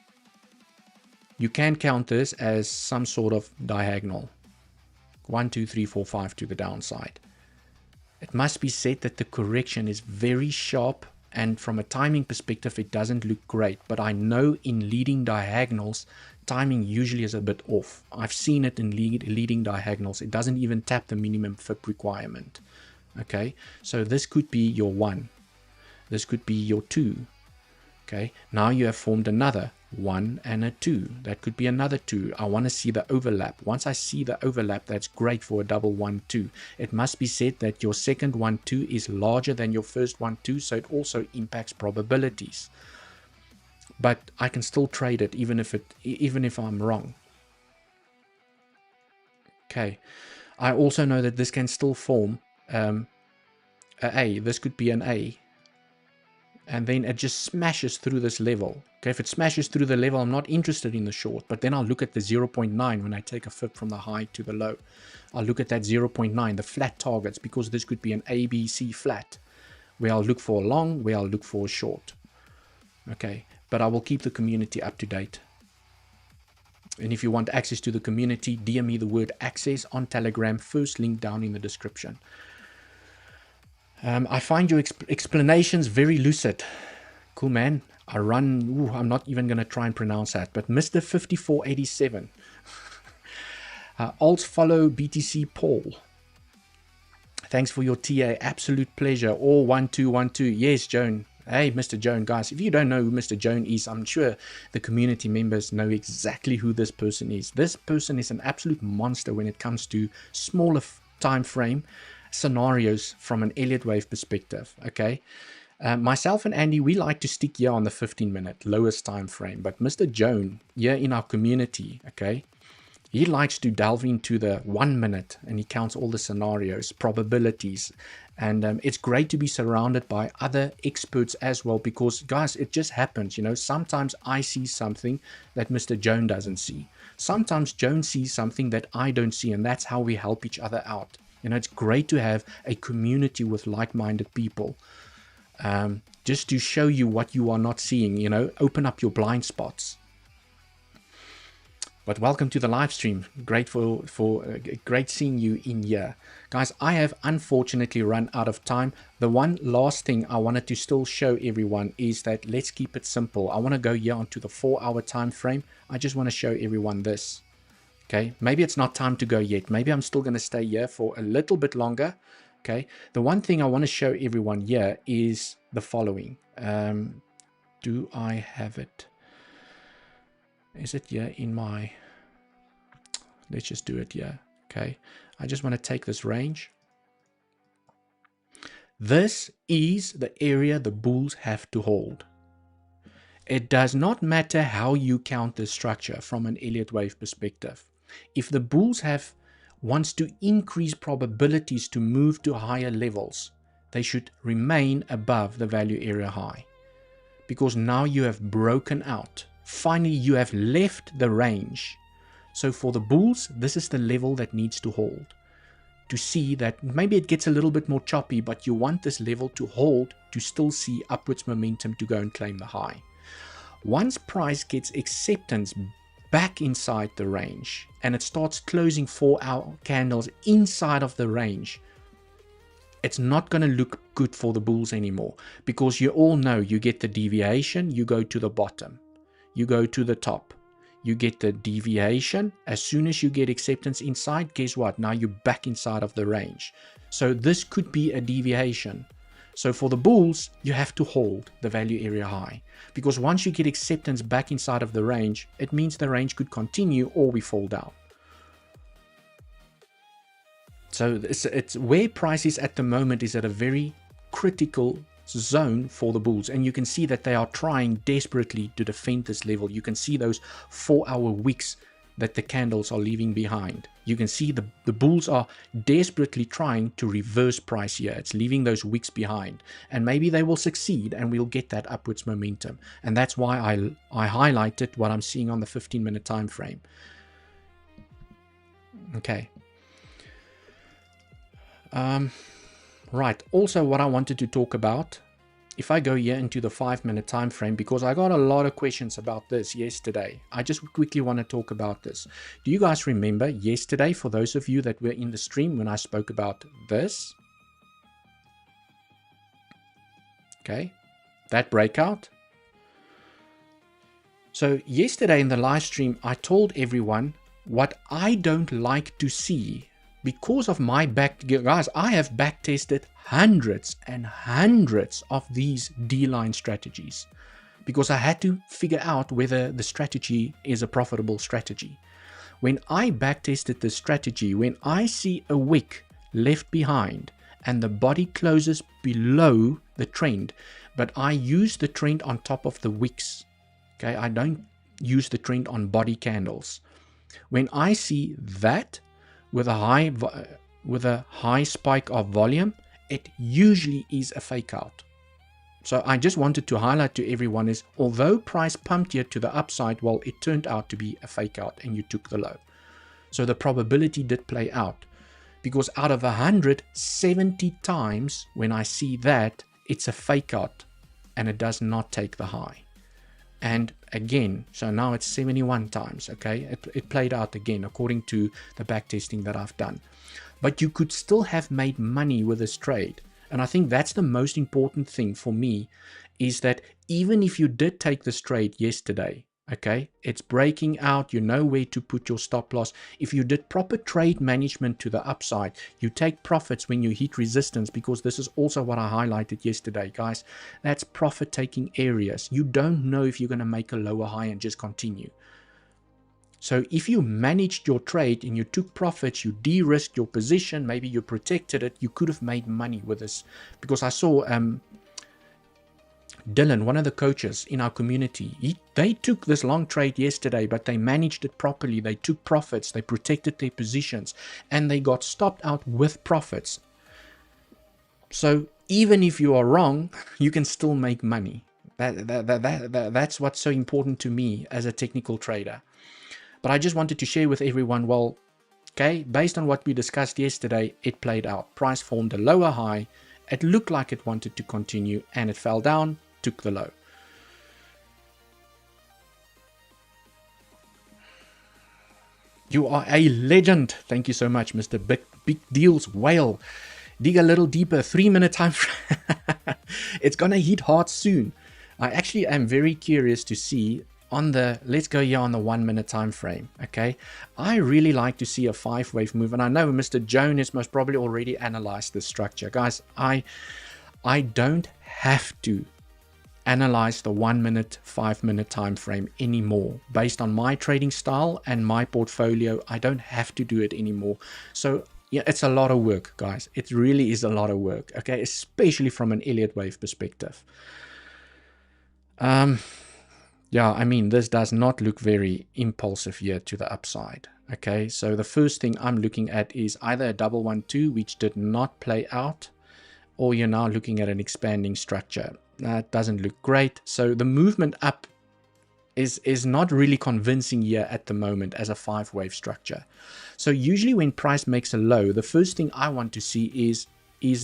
You can count this as some sort of diagonal. 1, 2, 3, 4, 5 to the downside. It must be said that the correction is very sharp. And from a timing perspective, it doesn't look great. But I know in leading diagonals, timing usually is a bit off. I've seen it in leading diagonals. It doesn't even tap the minimum FIB requirement. Okay, so this could be your 1. This could be your 2. Okay, now you have formed another 1 and a 2. That could be another 2. I want to see the overlap. Once I see the overlap, that's great for a double 1, 2. It must be said that your second 1, 2 is larger than your first 1, 2, so it also impacts probabilities. But I can still trade it even if I'm wrong. Okay, I also know that this can still form A. This could be an A. And then it just smashes through this level. Okay, if it smashes through the level, I'm not interested in the short. But then I'll look at the 0.9 when I take a FIB from the high to the low. I'll look at that 0.9, the flat targets, because this could be an ABC flat, where I'll look for a long, where I'll look for a short. Okay, but I will keep the community up to date. And if you want access to the community, DM me the word access on Telegram, first link down in the description. I find your explanations very lucid. Cool, man. I'm not even going to try and pronounce that, but Mr. 5487. Alt follow BTC Paul. Thanks for your TA. Absolute pleasure. Or 1212. Yes, Joan. Hey, Mr. Joan, guys, if you don't know who Mr. Joan is, I'm sure the community members know exactly who this person is. This person is an absolute monster when it comes to smaller time frame scenarios from an Elliott wave perspective. Okay, myself and Andy, we like to stick here on the 15-minute lowest time frame, but Mr. Joan here in our community, okay, he likes to delve into the 1 minute, and he counts all the scenarios, probabilities, and it's great to be surrounded by other experts as well, because guys, it just happens, you know, sometimes I see something that Mr. Joan doesn't see. Sometimes Joan sees something that I don't see, and that's how we help each other out. You know, it's great to have a community with like-minded people, just to show you what you are not seeing, you know, open up your blind spots. But welcome to the live stream. Great great seeing you in here. Guys, I have unfortunately run out of time. The one last thing I wanted to still show everyone is that let's keep it simple. I want to go here onto the 4-hour time frame. I just want to show everyone this. Okay, maybe it's not time to go yet. Maybe I'm still going to stay here for a little bit longer. Okay, the one thing I want to show everyone here is the following. Do I have it? Is it here in my... Let's just do it here. Okay, I just want to take this range. This is the area the bulls have to hold. It does not matter how you count this structure from an Elliott wave perspective. If the bulls wants to increase probabilities to move to higher levels, they should remain above the value area high. Because now you have broken out. Finally, you have left the range. So for the bulls, this is the level that needs to hold. To see that maybe it gets a little bit more choppy, but you want this level to hold to still see upwards momentum to go and claim the high. Once price gets acceptance back inside the range and it starts closing 4-hour candles inside of the range, it's not going to look good for the bulls anymore, because you all know you get the deviation, you go to the bottom, you go to the top, you get the deviation. As soon as you get acceptance inside, guess what? Now you're back inside of the range. So this could be a deviation. So for the bulls, you have to hold the value area high, because once you get acceptance back inside of the range, it means the range could continue or we fall down. So it's where price is at the moment is at a very critical zone for the bulls, and you can see that they are trying desperately to defend this level. You can see those 4-hour wicks that the candles are leaving behind. You can see the bulls are desperately trying to reverse price here. It's leaving those wicks behind, and maybe they will succeed and we'll get that upwards momentum. And that's why I highlighted what I'm seeing on the 15-minute time frame. Okay. Right, also what I wanted to talk about, if I go here into the 5-minute time frame, because I got a lot of questions about this yesterday. I just quickly want to talk about this. Do you guys remember yesterday, for those of you that were in the stream, when I spoke about this? Okay, that breakout. So yesterday in the live stream, I told everyone what I don't like to see. Because of my guys, I have back tested hundreds and hundreds of these D-line strategies, because I had to figure out whether the strategy is a profitable strategy. When I back tested this strategy, when I see a wick left behind and the body closes below the trend, but I use the trend on top of the wicks. Okay, I don't use the trend on body candles. When I see that, with a high spike of volume, it usually is a fake out. So I just wanted to highlight to everyone is, although price pumped here to the upside, well, it turned out to be a fake out and you took the low. So the probability did play out, because out of 170 times when I see that, it's a fake out and it does not take the high. And again, so now it's 71 times, okay? It played out again according to the back testing that I've done. But you could still have made money with this trade. And I think that's the most important thing for me, is that even if you did take this trade yesterday, okay, it's breaking out, you know where to put your stop loss. If you did proper trade management to the upside, you take profits when you hit resistance, because this is also what I highlighted yesterday, guys. That's profit taking areas. You don't know if you're going to make a lower high and just continue. So if you managed your trade and you took profits, you de-risked your position, maybe you protected it, you could have made money with this. Because I saw Dylan, one of the coaches in our community, they took this long trade yesterday, but they managed it properly. They took profits, they protected their positions, and they got stopped out with profits. So even if you are wrong, you can still make money. That's what's so important to me as a technical trader. But I just wanted to share with everyone, well, okay, based on what we discussed yesterday, it played out. Price formed a lower high. It looked like it wanted to continue, and it fell down, took the low. You are a legend. Thank you so much, Mr. Big Deals Whale. Dig a little deeper. 3-minute time frame. It's going to hit hard soon. I actually am very curious to see on the, let's go here on the 1-minute time frame. Okay, I really like to see a 5-wave move, and I know Mr. Jones most probably already analyzed this structure. Guys, I don't have to analyze the 1-minute, 5-minute time frame anymore. Based on my trading style and my portfolio, I don't have to do it anymore. So Yeah, it's a lot of work, guys. It really is a lot of work, okay, especially from an Elliott wave perspective. Yeah, I mean, this does not look very impulsive here to the upside. Okay, so the first thing I'm looking at is either a double 1-2, which did not play out, or you're now looking at an expanding structure. That doesn't look great. So the movement up is not really convincing here at the moment as a 5-wave structure. So usually when price makes a low, the first thing I want to see is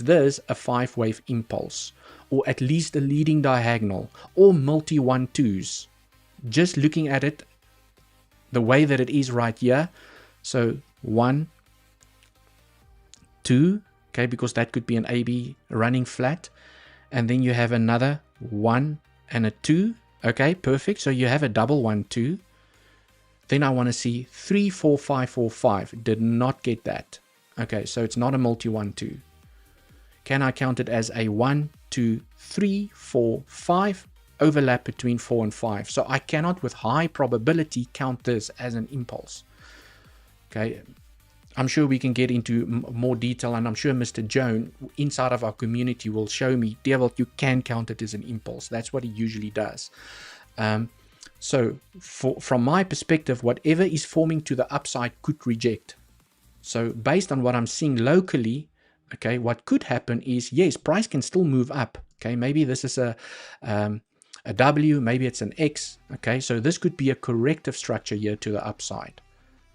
this a 5-wave impulse, or at least a leading diagonal, or multi 1-2s. Just looking at it the way that it is right here. So 1, 2, okay, because that could be an AB running flat. And then you have another 1 and a 2. Okay, perfect. So you have a double 1-2. Then I want to see 3, 4, 5, 4, 5. Did not get that. Okay, so it's not a multi 1-2. Can I count it as a 1, 2, 3, 4, 5? Overlap between 4 and 5. So I cannot with high probability count this as an impulse. Okay, I'm sure we can get into more detail, and I'm sure Mr. Joan inside of our community will show me, Devil, you can count it as an impulse. That's what he usually does. So from my perspective, whatever is forming to the upside could reject. So based on what I'm seeing locally, okay, what could happen is, yes, price can still move up. Okay, maybe this is a W, maybe it's an X. Okay, so this could be a corrective structure here to the upside.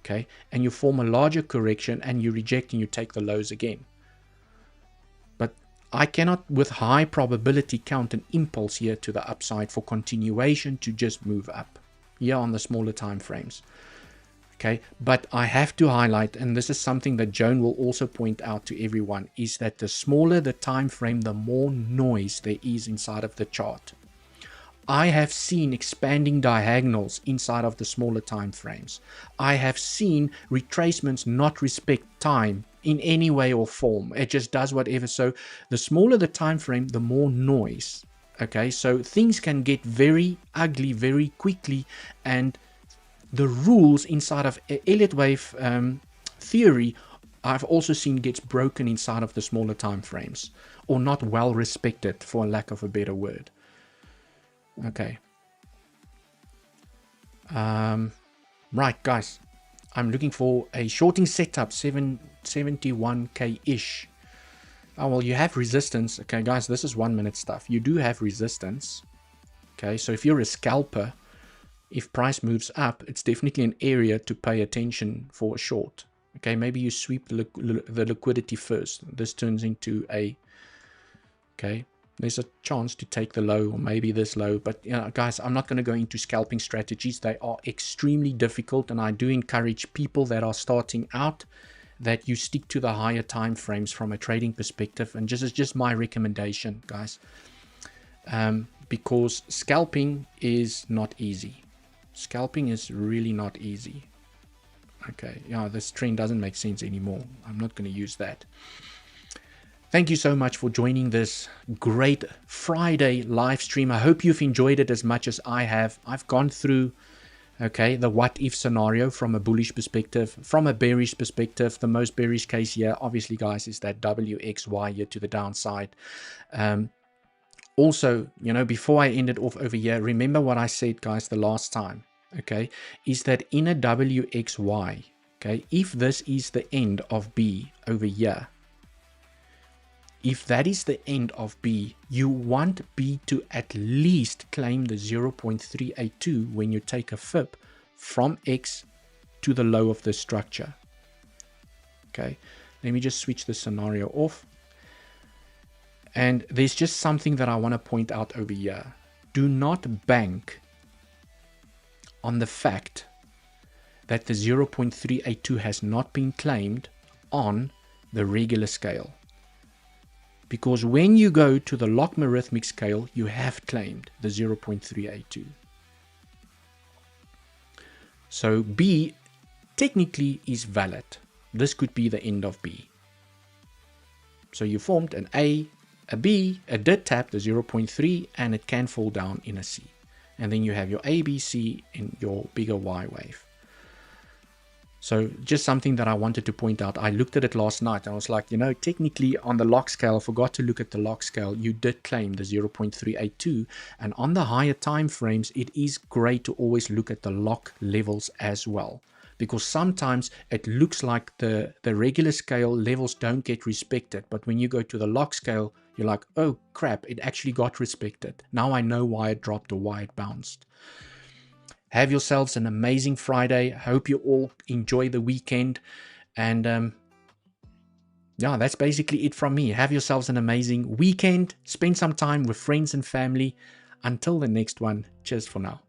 Okay, and you form a larger correction and you reject and you take the lows again. But I cannot with high probability count an impulse here to the upside for continuation to just move up here on the smaller time frames. Okay, but I have to highlight, and this is something that Joan will also point out to everyone, is that the smaller the time frame, the more noise there is inside of the chart. I have seen expanding diagonals inside of the smaller time frames. I have seen retracements not respect time in any way or form. It just does whatever. So the smaller the time frame, the more noise. Okay, so things can get very ugly very quickly, and the rules inside of Elliott wave theory I've also seen gets broken inside of the smaller time frames, or not well respected, for lack of a better word. Okay. Right, guys. I'm looking for a shorting setup, 71k-ish. Oh, well, you have resistance. Okay, guys, this is 1 minute stuff. You do have resistance. Okay, so if you're a scalper, if price moves up, it's definitely an area to pay attention for a short. Okay, maybe you sweep the liquidity first. This turns into a... Okay. There's a chance to take the low, or maybe this low. But, you know, guys, I'm not going to go into scalping strategies. They are extremely difficult, and I do encourage people that are starting out that you stick to the higher time frames from a trading perspective. And it's just my recommendation, guys, because scalping is not easy. Scalping is really not easy. Okay, yeah, this trend doesn't make sense anymore. I'm not going to use that. Thank you so much for joining this great Friday live stream. I hope you've enjoyed it as much as I have. I've gone through, okay, the what if scenario from a bullish perspective, from a bearish perspective. The most bearish case here, obviously, guys, is that WXY here to the downside. Also, you know, before I end it off over here, remember what I said, guys, the last time, okay, is that in a WXY, okay, if this is the end of B over here, if that is the end of B, you want B to at least claim the 0.382 when you take a fib from X to the low of the structure. Okay, let me just switch the scenario off. And there's just something that I want to point out over here. Do not bank on the fact that the 0.382 has not been claimed on the regular scale. Because when you go to the logarithmic scale, you have claimed the 0.382. So B technically is valid. This could be the end of B. So you formed an A, a B, it did tap the 0.3, and it can fall down in a C. And then you have your A, B, C in your bigger Y wave. So just something that I wanted to point out. I looked at it last night and I was like, technically on the log scale, I forgot to look at the log scale. You did claim the 0.382, and on the higher time frames, it is great to always look at the log levels as well, because sometimes it looks like the regular scale levels don't get respected, but when you go to the log scale, you're like, oh crap, it actually got respected. Now I know why it dropped or why it bounced. Have yourselves an amazing Friday. I hope you all enjoy the weekend. And yeah, that's basically it from me. Have yourselves an amazing weekend. Spend some time with friends and family. Until the next one, cheers for now.